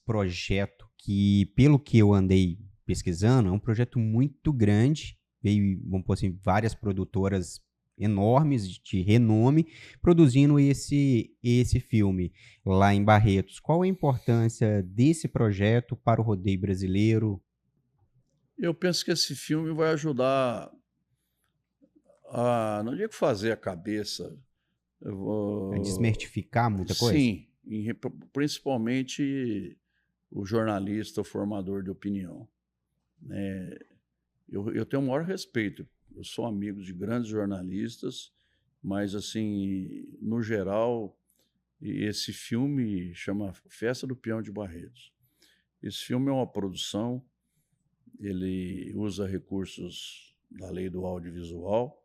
projeto que, pelo que eu andei pesquisando, é um projeto muito grande. Veio, vamos pôr assim, várias produtoras enormes de renome produzindo esse filme lá em Barretos. Qual a importância desse projeto para o rodeio brasileiro? Eu penso que esse filme vai ajudar a, não digo fazer a cabeça, A desmistificar muita coisa? Sim, principalmente o jornalista, o formador de opinião. Eu tenho o maior respeito. Eu sou amigo de grandes jornalistas, mas, assim, no geral, esse filme chama Festa do Peão de Barretos. Esse filme é uma produção, ele usa recursos da lei do audiovisual,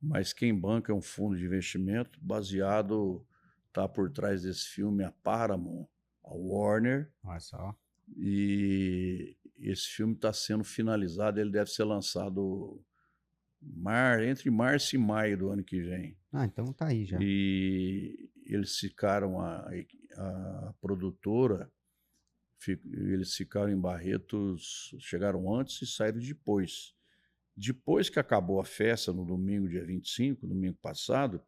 mas quem banca é um fundo de investimento baseado, está por trás desse filme a Paramount, a Warner. Olha só. E esse filme está sendo finalizado, ele deve ser lançado entre março e maio do ano que vem. Então tá aí já. E eles ficaram, a produtora, eles ficaram em Barretos, chegaram antes e saíram depois. Depois que acabou a festa, no domingo, dia 25, domingo passado,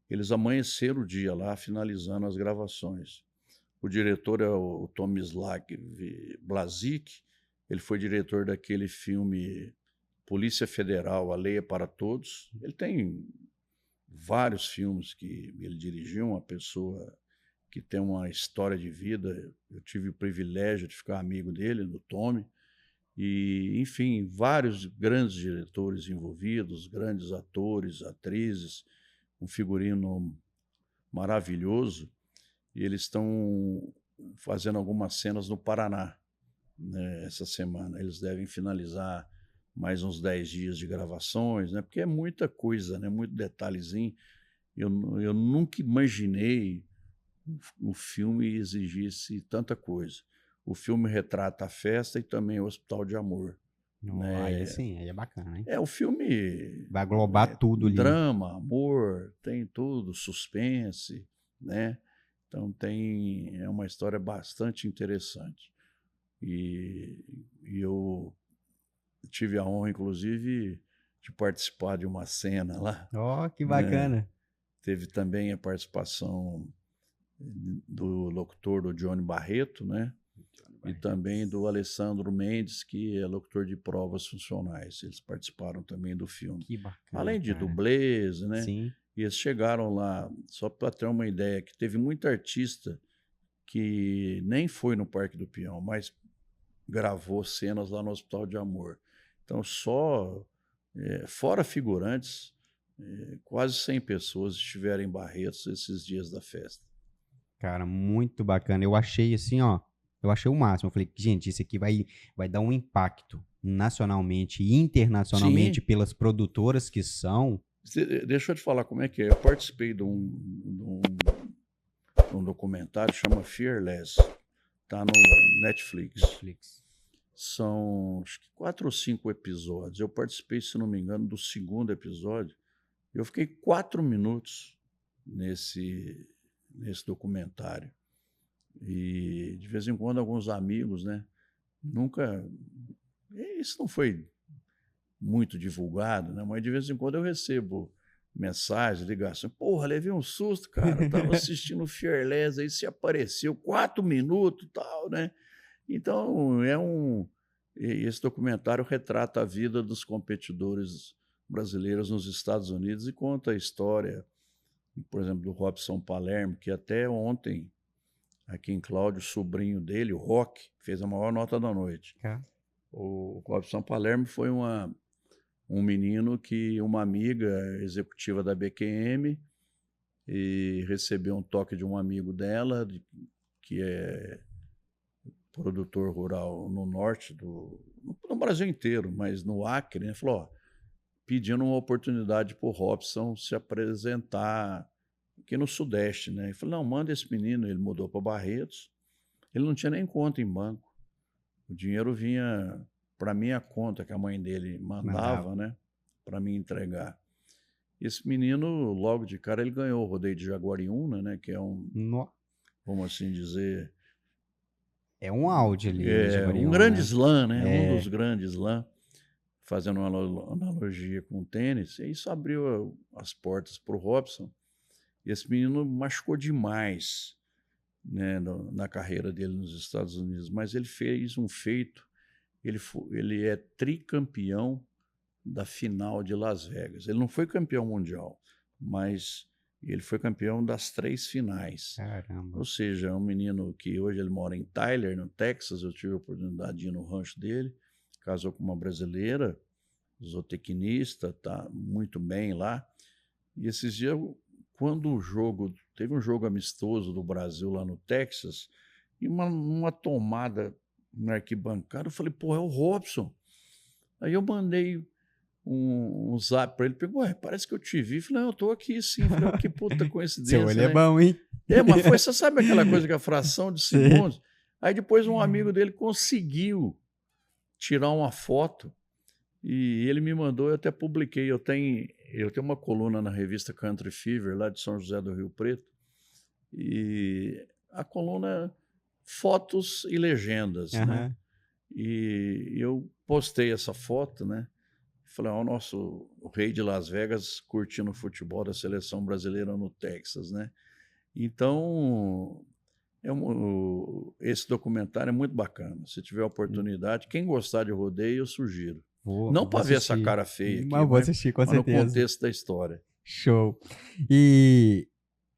eles amanheceram o dia lá, finalizando as gravações. O diretor é o Tomislav Blazik, ele foi diretor daquele filme Polícia Federal, A Lei é para Todos. Ele tem vários filmes que ele dirigiu, uma pessoa que tem uma história de vida. Eu tive o privilégio de ficar amigo dele, do Tommy. E, enfim, vários grandes diretores envolvidos, grandes atores, atrizes, um figurino maravilhoso. E eles estão fazendo algumas cenas no Paraná, né, essa semana. Eles devem finalizar mais uns 10 dias de gravações, né, porque é muita coisa, né, muito detalhezinho. Eu nunca imaginei um filme exigisse tanta coisa. O filme retrata a festa e também o Hospital de Amor. Aí sim, aí é bacana, hein? O filme vai englobar tudo ali. Drama, amor, tem tudo, suspense, né? Então é uma história bastante interessante. E eu tive a honra, inclusive, de participar de uma cena lá. Que bacana. Né? Teve também a participação do locutor do Johnny Barreto, né? E também do Alessandro Mendes, que é locutor de provas funcionais. Eles participaram também do filme. Que bacana. Além de dublês, né? Sim. E eles chegaram lá, só para ter uma ideia, que teve muito artista que nem foi no Parque do Peão, mas gravou cenas lá no Hospital de Amor. Então, fora figurantes, quase 100 pessoas estiveram em Barretos esses dias da festa. Cara, muito bacana. Eu achei assim, eu achei o máximo. Eu falei, gente, isso aqui vai dar um impacto nacionalmente e internacionalmente. Sim. Pelas produtoras que são. Deixa eu te falar como é que é. Eu participei de um documentário, chama Fearless. Está no Netflix. São, acho que 4 ou 5 episódios. Eu participei, se não me engano, do 2º episódio. Eu fiquei 4 minutos nesse documentário. E, de vez em quando, alguns amigos, né? Isso não foi muito divulgado, né? Mas de vez em quando eu recebo mensagem, ligação. Porra, levei um susto, cara. Tava assistindo o Fearless, aí se apareceu 4 minutos e tal, né? Então, esse documentário retrata a vida dos competidores brasileiros nos Estados Unidos e conta a história, por exemplo, do Robson Palermo, que até ontem, aqui em Cláudio, o sobrinho dele, o Rock, fez a maior nota da noite. O Robson Palermo foi um menino que uma amiga executiva da BQM e recebeu um toque de um amigo dela, que é produtor rural no norte, no Brasil inteiro, mas no Acre, né? Falou, ó, pedindo uma oportunidade para o Robson se apresentar aqui no Sudeste, né? Ele falou, não, manda esse menino. Ele mudou para Barretos, ele não tinha nem conta em banco, o dinheiro vinha para minha conta que a mãe dele mandava, né, para mim entregar. Esse menino, logo de cara, ele ganhou o rodeio de Jaguariúna, né, que é vamos assim dizer... É um áudio ali. Um grande slam, né? Um dos grandes slam, fazendo uma analogia com o tênis. E isso abriu as portas para o Robson. E esse menino machucou demais, né, na carreira dele nos Estados Unidos. Mas ele fez um feito. Ele é tricampeão da final de Las Vegas. Ele não foi campeão mundial, mas ele foi campeão das 3 finais. Caramba. Ou seja, é um menino que hoje ele mora em Tyler, no Texas. Eu tive a oportunidade de ir no rancho dele. Casou com uma brasileira, zootecnista, está muito bem lá. E esses dias, quando teve um jogo amistoso do Brasil lá no Texas, e uma tomada na arquibancada, eu falei, pô, é o Robson. Aí eu mandei um zap para ele, pegou, parece que eu te vi. Falei, não, eu tô aqui sim. Falei, que puta coincidência. Seu olho é bom, hein? Mas você sabe aquela coisa que é a fração de segundos? Aí depois um amigo dele conseguiu tirar uma foto e ele me mandou, eu até publiquei. Eu tenho uma coluna na revista Country Fever, lá de São José do Rio Preto, e a coluna Fotos e Legendas, né? E eu postei essa foto, né? Falei, o nosso rei de Las Vegas curtindo o futebol da seleção brasileira no Texas, né? Então, esse documentário é muito bacana. Se tiver oportunidade, quem gostar de rodeio, eu sugiro. Não para ver essa cara feia aqui, mas vou assistir, com certeza. No contexto da história. Show. E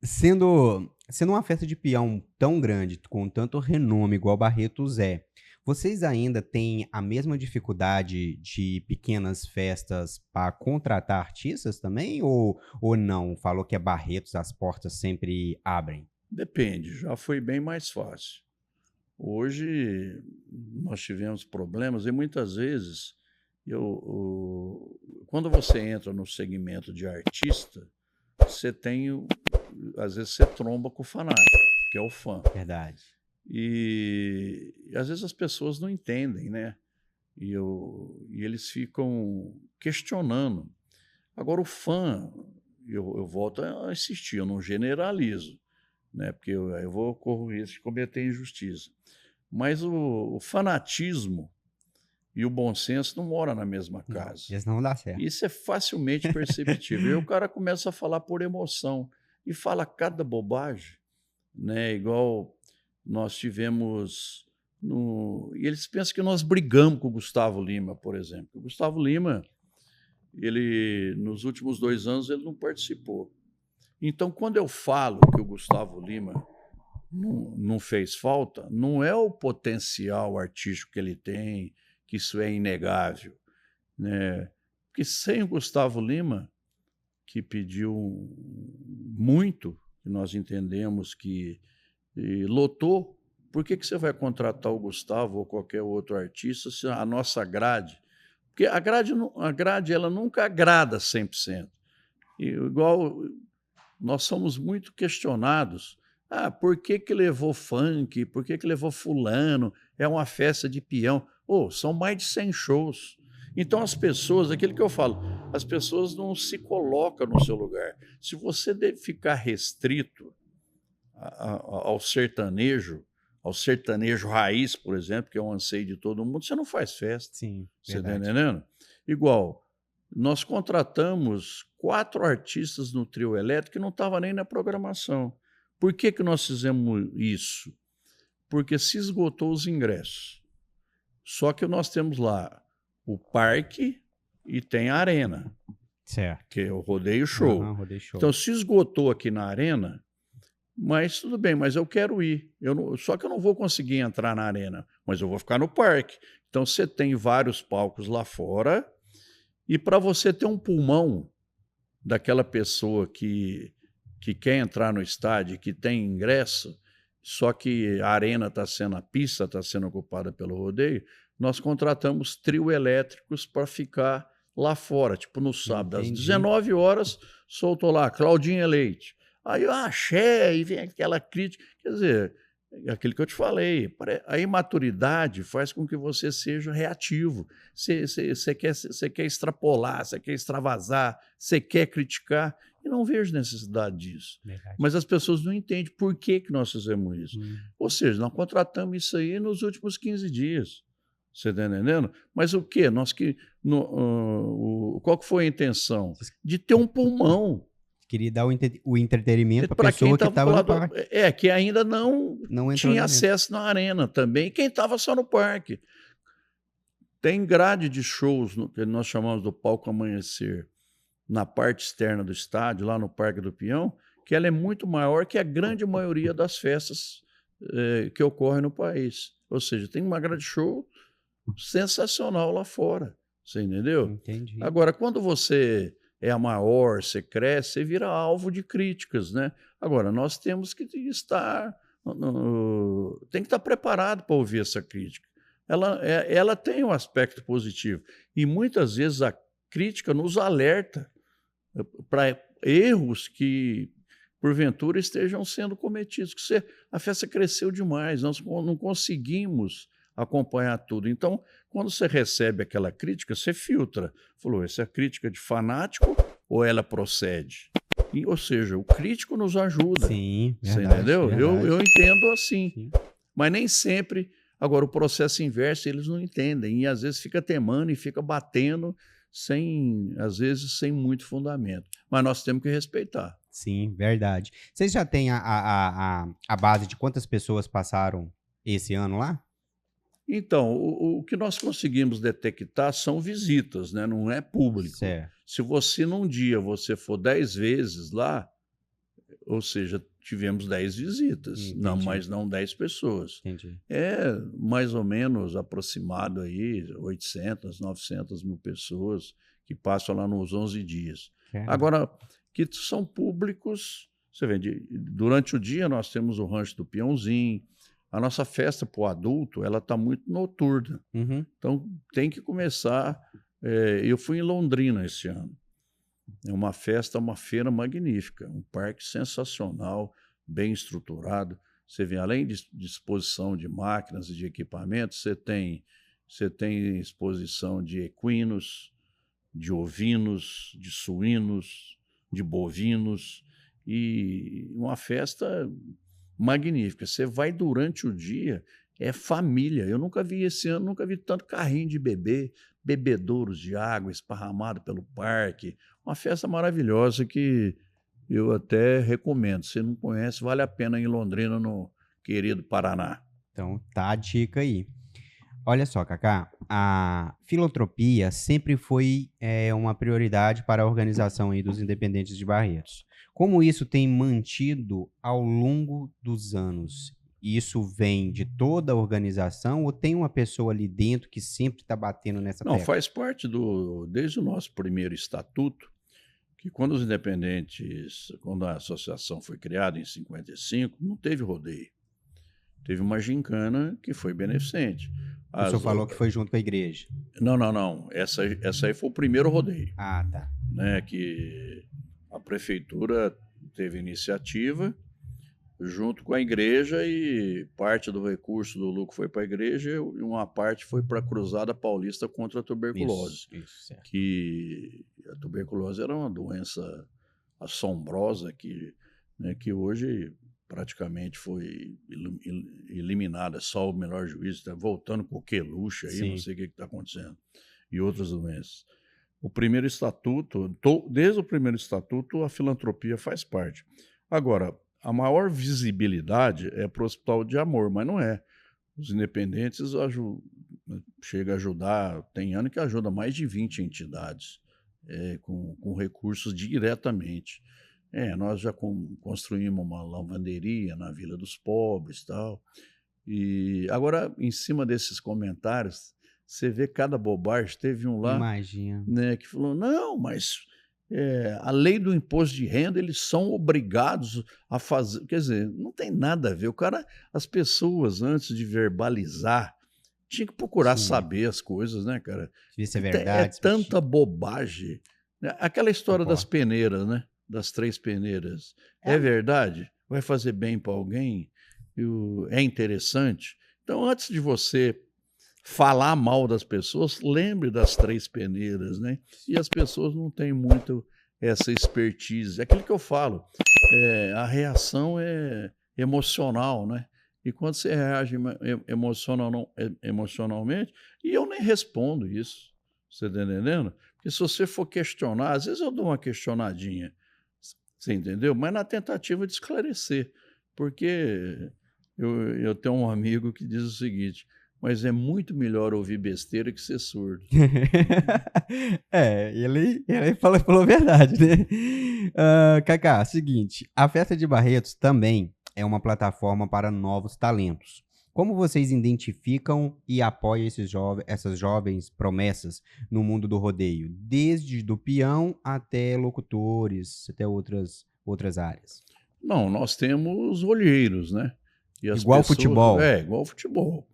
sendo uma festa de peão tão grande, com tanto renome igual Barretos é, vocês ainda têm a mesma dificuldade de pequenas festas para contratar artistas também? Ou não? Falou que é Barretos, as portas sempre abrem? Depende, já foi bem mais fácil. Hoje nós tivemos problemas e muitas vezes, quando você entra no segmento de artista, às vezes você tromba com o fanático, que é o fã. Verdade. E às vezes as pessoas não entendem, né? E eles ficam questionando. Agora, o fã, eu volto a insistir, eu não generalizo, né? Porque eu vou correr o risco de cometer injustiça. Mas o fanatismo e o bom senso não moram na mesma casa. Isso não dá certo. Isso é facilmente perceptível. E o cara começa a falar por emoção e fala cada bobagem, né? Igual nós tivemos e eles pensam que nós brigamos com o Gustavo Lima, por exemplo. O Gustavo Lima, nos últimos 2 anos, ele não participou. Então, quando eu falo que o Gustavo Lima não fez falta, não é o potencial artístico que ele tem, que isso é inegável, né? Porque sem o Gustavo Lima, que pediu muito, nós entendemos que lotou, por que você vai contratar o Gustavo ou qualquer outro artista se a nossa grade... Porque a grade ela nunca agrada 100%. Igual nós somos muito questionados. Por que levou funk? Por que levou fulano? É uma festa de peão. São mais de 100 shows. Então as pessoas, aquilo que eu falo, as pessoas não se colocam no seu lugar. Se você ficar restrito ao sertanejo raiz, por exemplo, que é um anseio de todo mundo, você não faz festa. Sim, você está entendendo? Igual, nós contratamos 4 artistas no trio elétrico que não estavam nem na programação. Por que que nós fizemos isso? Porque se esgotou os ingressos. Só que nós temos lá o parque e tem a arena, Certo. que é o rodeio show. Rodeio show. Então, se esgotou aqui na arena, mas tudo bem, mas eu quero ir. Só que eu não vou conseguir entrar na arena, mas eu vou ficar no parque. Então, você tem vários palcos lá fora, e para você ter um pulmão daquela pessoa que quer entrar no estádio, que tem ingresso, só que a arena está sendo, a pista está sendo ocupada pelo rodeio, nós contratamos trio elétricos para ficar lá fora, tipo no sábado, às 19 horas, soltou lá, Claudinha Leite. Aí eu axé, e vem aquela crítica. Quer dizer, aquilo que eu te falei, a imaturidade faz com que você seja reativo. Você quer extrapolar, você quer extravasar, você quer criticar. E não vejo necessidade disso. Verdade. Mas as pessoas não entendem por que nós fizemos isso. Ou seja, nós contratamos isso aí nos últimos 15 dias. Você está entendendo? Mas o quê? Qual que foi a intenção? De ter um pulmão. Queria dar o entretenimento para a pessoa que estava no parque. Que ainda não tinha acesso na arena também. Quem estava só no parque. Tem grade de shows, que nós chamamos do Palco Amanhecer, na parte externa do estádio, lá no Parque do Peão, que ela é muito maior que a grande maioria das festas que ocorrem no país. Ou seja, tem uma grade de show sensacional lá fora. Você entendeu? Entendi. Agora, quando você é a maior, você cresce, você vira alvo de críticas, né? Agora, nós temos que estar... tem que estar preparado para ouvir essa crítica. Ela tem um aspecto positivo. E muitas vezes a crítica nos alerta para erros que, porventura, estejam sendo cometidos. A festa cresceu demais, nós não conseguimos acompanhar tudo. Então, quando você recebe aquela crítica, você filtra. Falou, essa é crítica de fanático ou ela procede? Ou seja, o crítico nos ajuda. Sim, verdade, você entendeu? Verdade. Eu entendo assim. Sim. Mas nem sempre. Agora, o processo inverso, eles não entendem. E às vezes fica temando e fica batendo, às vezes sem muito fundamento. Mas nós temos que respeitar. Sim, verdade. Vocês já têm a base de quantas pessoas passaram esse ano lá? Então, o que nós conseguimos detectar são visitas, né? Não é público. Certo. Se você, num dia, você for 10 vezes lá, ou seja, tivemos 10 visitas, mas não 10 pessoas. Entendi. É mais ou menos aproximado aí, 800, 900 mil pessoas que passam lá nos 11 dias. Agora, que são públicos, você vê, durante o dia nós temos o Rancho do Peãozinho. A nossa festa para o adulto, ela está muito noturna. Então, tem que começar... eu fui em Londrina esse ano. É uma festa, uma feira magnífica, um parque sensacional, bem estruturado. Você vê, além de exposição de máquinas e de equipamentos, você tem exposição de equinos, de ovinos, de suínos, de bovinos, e uma festa magnífica. Você vai durante o dia, é família. Eu nunca vi esse ano, nunca vi tanto carrinho de bebê, bebedouros de água esparramado pelo parque. Uma festa maravilhosa que eu até recomendo. Se não conhece, vale a pena ir em Londrina, no querido Paraná. Então, tá a dica aí. Olha só, Cacá, a filantropia sempre foi uma prioridade para a organização aí dos Independentes de Barretos. Como isso tem mantido ao longo dos anos? Isso vem de toda a organização ou tem uma pessoa ali dentro que sempre está batendo nessa tecla? Não, faz parte desde o nosso primeiro estatuto, que quando os independentes, quando a associação foi criada em 55, não teve rodeio. Teve uma gincana que foi beneficente. O senhor falou que foi junto com a igreja. Não. Essa aí foi o primeiro rodeio. Ah, tá. Né, que a prefeitura teve iniciativa junto com a igreja e parte do recurso do lucro foi para a igreja e uma parte foi para a Cruzada Paulista contra a tuberculose. Isso, certo. Que a tuberculose era uma doença assombrosa que hoje praticamente foi eliminada, só o melhor juízo, está voltando coqueluche aí, não sei o que está acontecendo, e outras doenças. o primeiro estatuto, desde o primeiro estatuto, a filantropia faz parte. Agora, a maior visibilidade é para o Hospital de Amor, mas não é. Os independentes chegam a ajudar, tem ano que ajuda mais de 20 entidades com recursos diretamente. Nós já construímos uma lavanderia na Vila dos Pobres e tal. E agora, em cima desses comentários, você vê cada bobagem. Teve um lá, Imagina. né, que falou, não, mas a lei do imposto de renda, eles são obrigados a fazer. Quer dizer, não tem nada a ver. As pessoas, antes de verbalizar, tinham que procurar Sim. saber as coisas, né, cara? Devia ser verdade. Tanta bobagem. Aquela história Concordo. das peneiras, né? Das 3 peneiras. É verdade? Vai fazer bem para alguém? É interessante? Então, antes de você falar mal das pessoas, lembre das 3 peneiras, né? E as pessoas não têm muito essa expertise. É aquilo que eu falo, a reação é emocional, né? E quando você reage emocionalmente, e eu nem respondo isso, você está entendendo? Porque se você for questionar, às vezes eu dou uma questionadinha, você entendeu? Mas na tentativa de esclarecer, porque eu tenho um amigo que diz o seguinte, mas é muito melhor ouvir besteira que ser surdo. Ele falou a verdade, né? Cacá, seguinte, a Festa de Barretos também é uma plataforma para novos talentos. Como vocês identificam e apoiam essas jovens promessas no mundo do rodeio, desde do peão até locutores, até outras áreas? Não, nós temos olheiros, né? E Igual futebol. Igual futebol.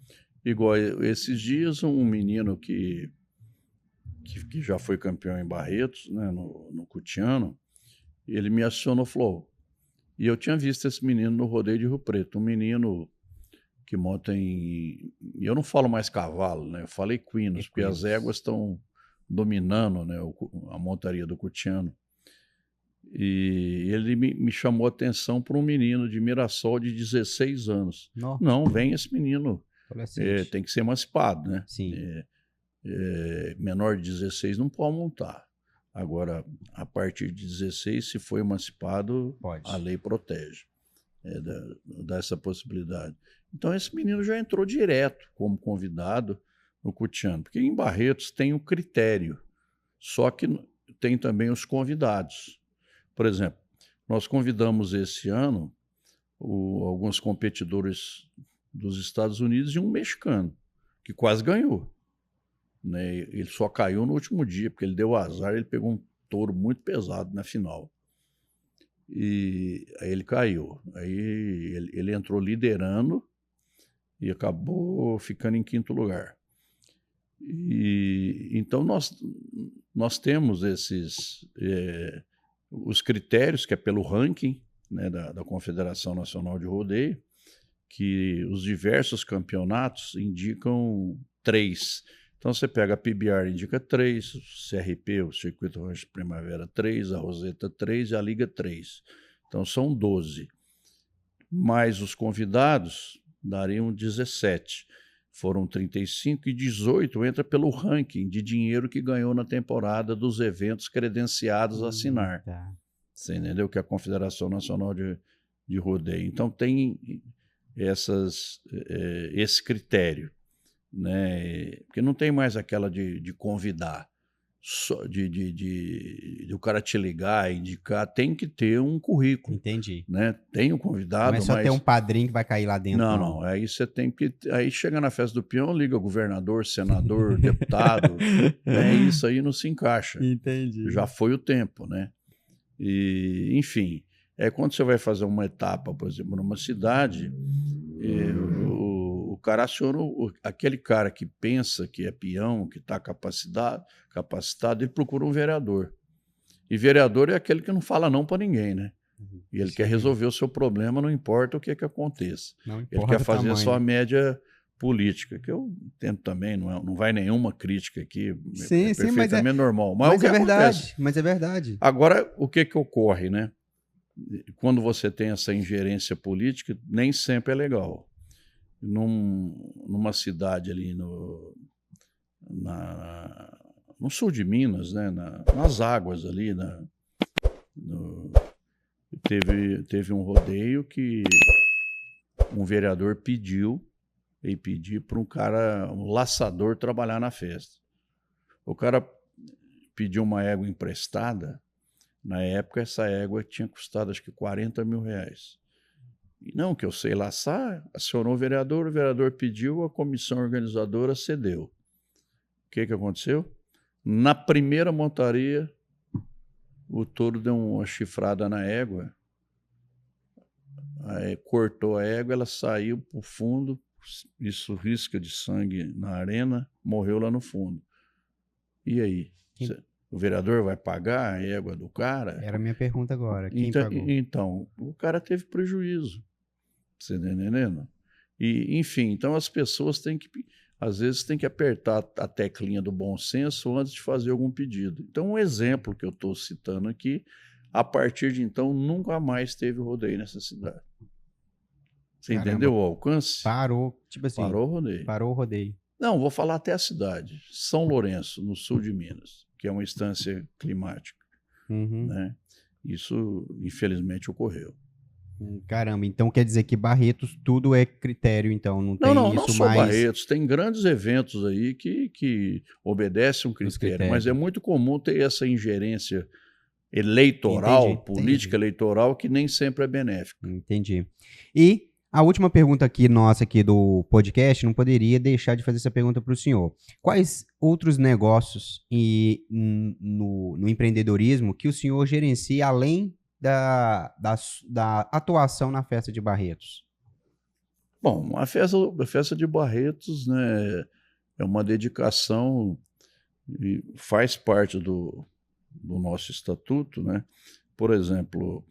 Igual esses dias, um menino que já foi campeão em Barretos, né, no Cutiano, ele me acionou, falou, e eu tinha visto esse menino no rodeio de Rio Preto, um menino que monta em... Eu não falo mais cavalo, né? Eu falei equinos, porque as éguas estão dominando, né, a montaria do Cutiano. E ele me chamou a atenção para um menino de Mirassol de 16 anos. Não, vem esse menino, tem que ser emancipado, né? Sim. Menor de 16 não pode montar. Agora, a partir de 16, se for emancipado, pode. A lei protege, dá essa possibilidade. Então, esse menino já entrou direto como convidado no Cutiano, porque em Barretos tem um critério, só que tem também os convidados. Por exemplo, nós convidamos esse ano alguns competidores dos Estados Unidos e um mexicano, que quase ganhou. Né? Ele só caiu no último dia, porque ele deu azar, ele pegou um touro muito pesado na final. E aí ele caiu. Aí ele entrou liderando e acabou ficando em 5º lugar. Então nós temos os critérios, que é pelo ranking, né, da Confederação Nacional de Rodeio, que os diversos campeonatos indicam 3. Então você pega a PBR, indica 3, o CRP, o Circuito Rancho Primavera 3, a Roseta 3 e a Liga 3. Então são 12. Mais os convidados dariam 17. Foram 35 e 18 entra pelo ranking de dinheiro que ganhou na temporada dos eventos credenciados a assinar. Tá. Você entendeu? Que é a Confederação Nacional de Rodeio. Então tem esse critério, né? Porque não tem mais aquela de convidar, só de o cara te ligar, indicar, tem que ter um currículo. Entendi. Né? Tem um convidado, não é só ter um padrinho que vai cair lá dentro. Não. Aí você tem que... Aí chega na festa do peão, liga governador, senador, deputado. Né? Isso aí não se encaixa. Entendi. Já foi o tempo, né? E, enfim, quando você vai fazer uma etapa, por exemplo, numa cidade, o cara aciona aquele cara que pensa que é peão, que está capacitado, ele procura um vereador. E vereador é aquele que não fala não para ninguém, né? E ele quer resolver o seu problema, não importa o que aconteça. Ele quer fazer a sua média política, que eu entendo também, não vai nenhuma crítica aqui, sim, perfeitamente normal. Mas é verdade, mas é verdade. Agora, o que ocorre, né? Quando você tem essa ingerência política, nem sempre é legal. Numa cidade ali no sul de Minas, né, nas águas ali, teve um rodeio que um vereador pediu para um laçador trabalhar na festa. O cara pediu uma égua emprestada. Na época, essa égua tinha custado acho que R$40 mil. E não, que eu sei laçar, acionou o vereador pediu, a comissão organizadora cedeu. O que aconteceu? Na primeira montaria, o touro deu uma chifrada na égua, aí cortou a égua, ela saiu para o fundo, isso risca de sangue na arena, morreu lá no fundo. E aí? O vereador vai pagar a égua do cara? Era a minha pergunta agora. Quem pagou? Então, o cara teve prejuízo. Você está entendendo? E, enfim, então as pessoas às vezes têm que apertar a teclinha do bom senso antes de fazer algum pedido. Então, um exemplo que eu estou citando aqui, a partir de então, nunca mais teve rodeio nessa cidade. Você entendeu o alcance? Parou, tipo assim. Parou o rodeio. Parou o rodeio. Não, vou falar até a cidade. São Lourenço, no sul de Minas, que é uma instância climática. Né? Isso, infelizmente, ocorreu. Caramba, então quer dizer que Barretos tudo é critério, então não tem não, isso não só mais... Barretos, tem grandes eventos aí que obedecem um critério, mas é muito comum ter essa ingerência eleitoral, política eleitoral, que nem sempre é benéfica. Entendi. E a última pergunta aqui nossa aqui do podcast, não poderia deixar de fazer essa pergunta para o senhor. Quais outros negócios no empreendedorismo que o senhor gerencia além da atuação na festa de Barretos? Bom, a festa de Barretos, né, é uma dedicação e faz parte do nosso estatuto, né? Por exemplo,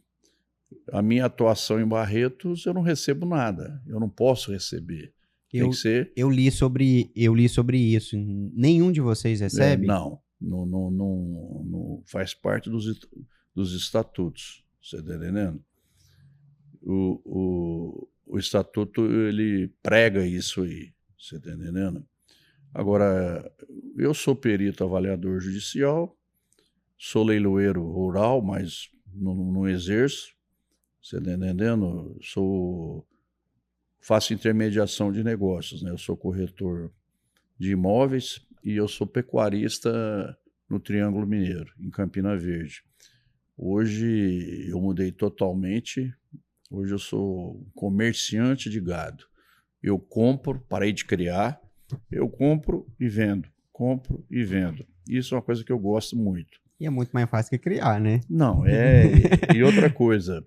a minha atuação em Barretos, eu não recebo nada, eu não posso receber. Tem que ser... Eu li sobre isso. Nenhum de vocês recebe? Não faz parte dos estatutos, você está entendendo? O estatuto, ele prega isso aí, você está entendendo? Agora, eu sou perito avaliador judicial, sou leiloeiro rural, mas não exerço, você está entendendo? Faço intermediação de negócios, né? Eu sou corretor de imóveis e eu sou pecuarista no Triângulo Mineiro, em Campina Verde. Hoje eu mudei totalmente, hoje eu sou comerciante de gado. Eu compro, parei de criar, eu compro e vendo, compro e vendo. Isso é uma coisa que eu gosto muito. E é muito mais fácil que criar, né? Não, e outra coisa,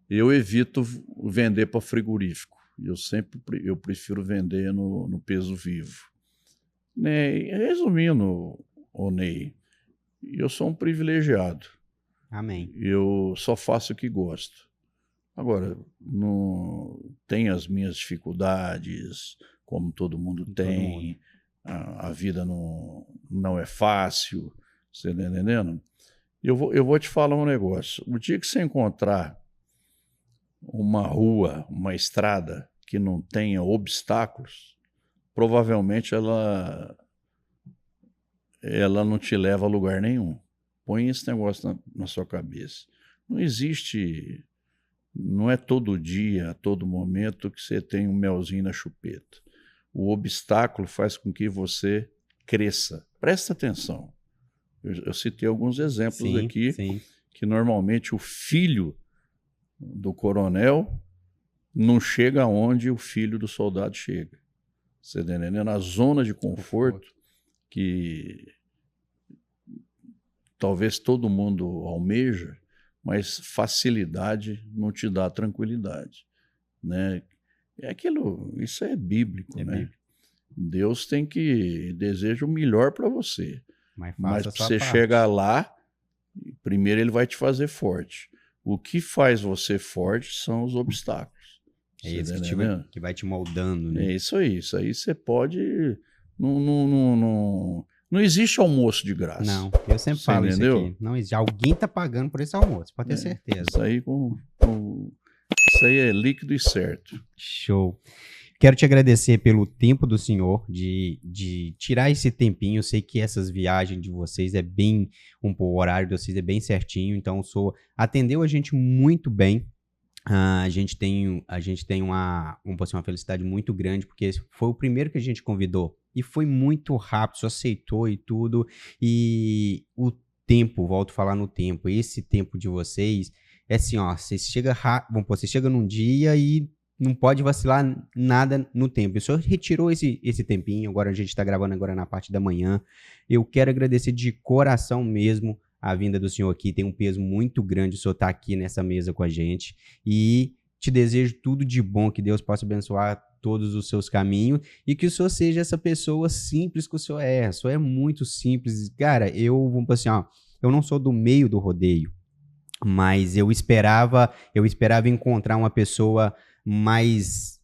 eu evito vender para frigorífico. Eu prefiro vender no peso vivo. Ney, resumindo, Ney, eu sou um privilegiado. Amém. Eu só faço o que gosto. Agora, tem as minhas dificuldades, como todo mundo tem. A vida não é fácil, você está entendendo? Eu vou te falar um negócio. O dia que você encontrar uma rua, uma estrada que não tenha obstáculos, provavelmente ela não te leva a lugar nenhum. Põe esse negócio na sua cabeça. Não existe, não é todo dia, a todo momento que você tem um melzinho na chupeta. O obstáculo faz com que você cresça. Presta atenção. Eu citei alguns exemplos aqui, que normalmente o filho do coronel não chega onde o filho do soldado chega. Você está entendendo? Na zona de conforto que talvez todo mundo almeja, mas facilidade não te dá tranquilidade, né? Isso é bíblico, né? Bíblico. Deus deseja o melhor para você, mas para você chegar lá, primeiro ele vai te fazer forte. O que faz você forte são os obstáculos. É isso que vai te moldando, né? É isso aí você pode... Não existe almoço de graça. Não, eu sempre falo isso aqui. Não existe. Alguém está pagando por esse almoço, pode ter certeza. Isso aí é líquido e certo. Show. Quero te agradecer pelo tempo do senhor, de tirar esse tempinho. Eu sei que essas viagens de vocês o horário de vocês é bem certinho, então atendeu a gente muito bem. A gente tem uma felicidade muito grande, porque foi o primeiro que a gente convidou. E foi muito rápido, só aceitou e tudo. E o tempo, volto a falar no tempo, esse tempo de vocês, é assim, ó, você chega num dia e não pode vacilar nada no tempo. O senhor retirou esse tempinho, agora a gente está gravando agora na parte da manhã. Eu quero agradecer de coração mesmo a vinda do senhor aqui, tem um peso muito grande o senhor estar aqui nessa mesa com a gente, e te desejo tudo de bom, que Deus possa abençoar todos os seus caminhos, e que o senhor seja essa pessoa simples que o senhor é muito simples. Cara, vamos assim, ó, eu não sou do meio do rodeio, mas eu esperava encontrar uma pessoa mais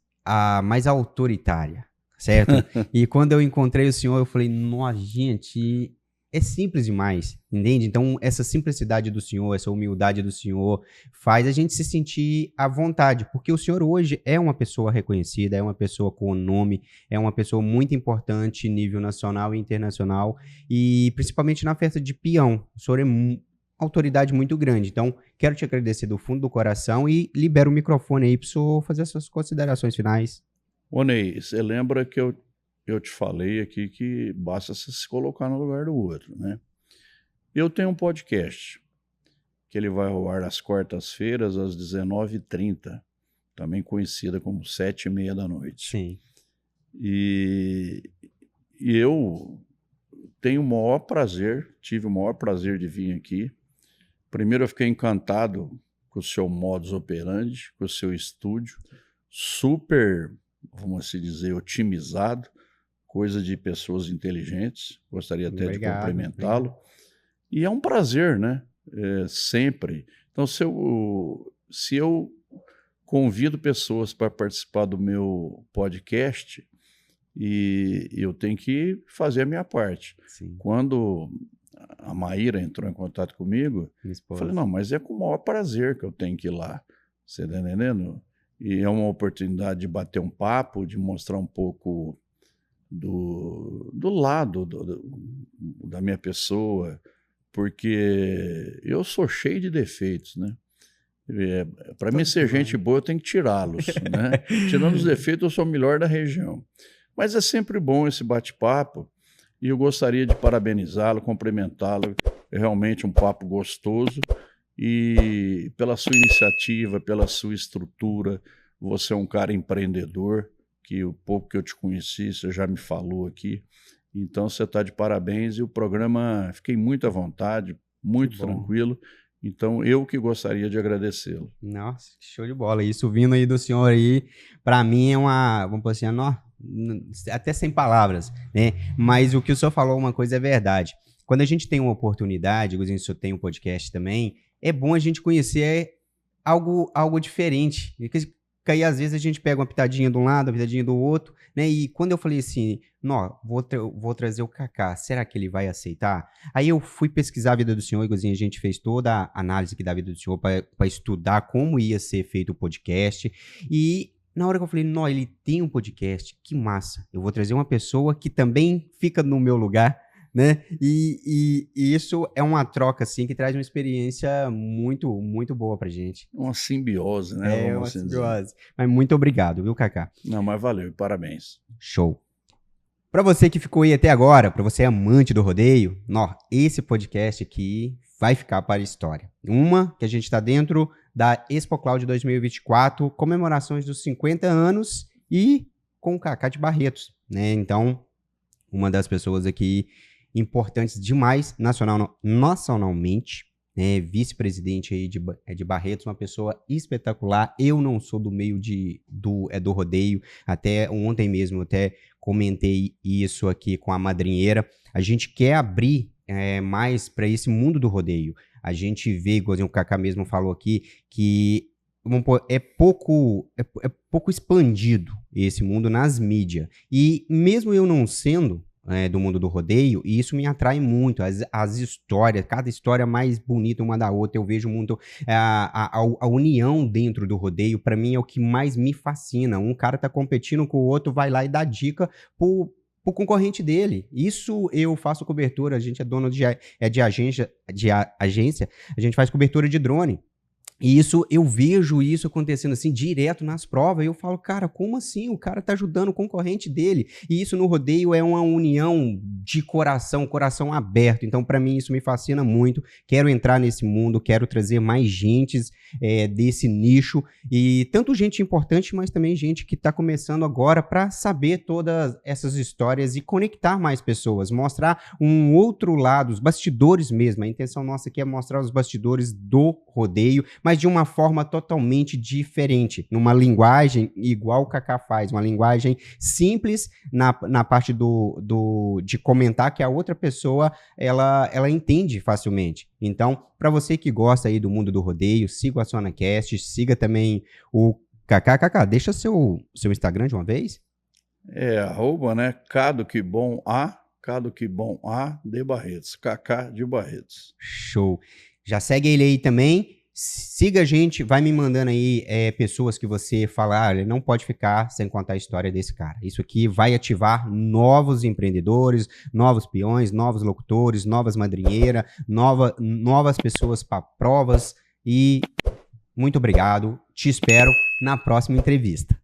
autoritária, certo? E quando eu encontrei o senhor, eu falei, nossa, gente, é simples demais, entende? Então, essa simplicidade do senhor, essa humildade do senhor faz a gente se sentir à vontade, porque o senhor hoje é uma pessoa reconhecida, é uma pessoa com nome, é uma pessoa muito importante nível nacional e internacional, e principalmente na festa de peão. O senhor é autoridade muito grande. Então, quero te agradecer do fundo do coração e libero o microfone aí para o senhor fazer as suas considerações finais. Ô Ney, você lembra que eu te falei aqui que basta se colocar no lugar do outro, né? Eu tenho um podcast que ele vai ao ar às quartas-feiras às 19h30, também conhecida como 7h30 da noite. Sim. E eu tive o maior prazer de vir aqui. Primeiro eu fiquei encantado com o seu modus operandi, com o seu estúdio, super, vamos assim dizer, otimizado, coisa de pessoas inteligentes. Gostaria até de cumprimentá-lo. E é um prazer, né? Sempre. Então, se eu convido pessoas para participar do meu podcast, e eu tenho que fazer a minha parte. Sim. Quando a Maíra entrou em contato comigo, eu falei, não, mas é com o maior prazer que eu tenho que ir lá. Você está entendendo? E é uma oportunidade de bater um papo, de mostrar um pouco do lado da minha pessoa, porque eu sou cheio de defeitos, né? Para mim ser gente boa, eu tenho que tirá-los, né? Tirando os defeitos, eu sou o melhor da região. Mas é sempre bom esse bate-papo, e eu gostaria de parabenizá-lo, cumprimentá-lo. É realmente um papo gostoso, e pela sua iniciativa, pela sua estrutura, você é um cara empreendedor, que o pouco que eu te conheci, você já me falou aqui. Então você está de parabéns, e o programa, fiquei muito à vontade, muito tranquilo. Então eu que gostaria de agradecê-lo. Nossa, show de bola. Isso vindo aí do senhor aí, para mim é vamos dizer assim, até sem palavras, né? Mas o que o senhor falou, uma coisa é verdade. Quando a gente tem uma oportunidade, o senhor tem um podcast também, é bom a gente conhecer algo diferente. Porque aí, às vezes, a gente pega uma pitadinha de um lado, uma pitadinha do outro, né? E quando eu falei assim, não, vou trazer o Kaká, será que ele vai aceitar? Aí eu fui pesquisar a vida do senhor, igualzinho a gente fez toda a análise aqui da vida do senhor para estudar como ia ser feito o podcast. E na hora que eu falei, não, ele tem um podcast, que massa. Eu vou trazer uma pessoa que também fica no meu lugar, né? E isso é uma troca, assim, que traz uma experiência muito, muito boa pra gente. Uma simbiose, né? É, uma simbiose. Mas muito obrigado, viu, Kaká? Não, mas valeu, parabéns. Show. Pra você que ficou aí até agora, pra você amante do rodeio, esse podcast aqui vai ficar para a história. Uma que a gente tá dentro da Expo Cloud 2024, comemorações dos 50 anos, e com o Kaká de Barretos, né? Então, uma das pessoas aqui importantes demais nacionalmente, né? Vice-presidente aí de Barretos, uma pessoa espetacular. Eu não sou do meio do rodeio, até ontem mesmo eu até comentei isso aqui com a madrinheira. A gente quer abrir mais para esse mundo do rodeio. A gente vê, igualzinho o Kaká mesmo falou aqui, que é pouco expandido esse mundo nas mídias. E mesmo eu não sendo, do mundo do rodeio, e isso me atrai muito, as histórias, cada história mais bonita uma da outra, eu vejo muito a união dentro do rodeio, para mim é o que mais me fascina. Um cara tá competindo com o outro, vai lá e dá dica pro concorrente dele. Isso eu faço cobertura, a gente é dono de agência, a gente faz cobertura de drone. E isso, eu vejo isso acontecendo assim, direto nas provas, e eu falo, cara, como assim? O cara tá ajudando o concorrente dele. E isso no rodeio é uma união de coração, coração aberto. Então, para mim, isso me fascina muito. Quero entrar nesse mundo, quero trazer mais gentes desse nicho. E tanto gente importante, mas também gente que tá começando agora para saber todas essas histórias e conectar mais pessoas. Mostrar um outro lado, os bastidores mesmo. A intenção nossa aqui é mostrar os bastidores do rodeio, mas de uma forma totalmente diferente, numa linguagem igual o Kaká faz, uma linguagem simples na parte de comentar que a outra pessoa, ela entende facilmente. Então, para você que gosta aí do mundo do rodeio, siga o AçonaCast, siga também o Kaká. Kaká, deixa seu Instagram de uma vez. @ né, K de Barretos, Kaká de Barretos. Show. Já segue ele aí também. Siga a gente, vai me mandando aí pessoas que você fala, ele não pode ficar sem contar a história desse cara. Isso aqui vai ativar novos empreendedores, novos peões, novos locutores, novas madrinheiras, novas pessoas para provas. E muito obrigado, te espero na próxima entrevista.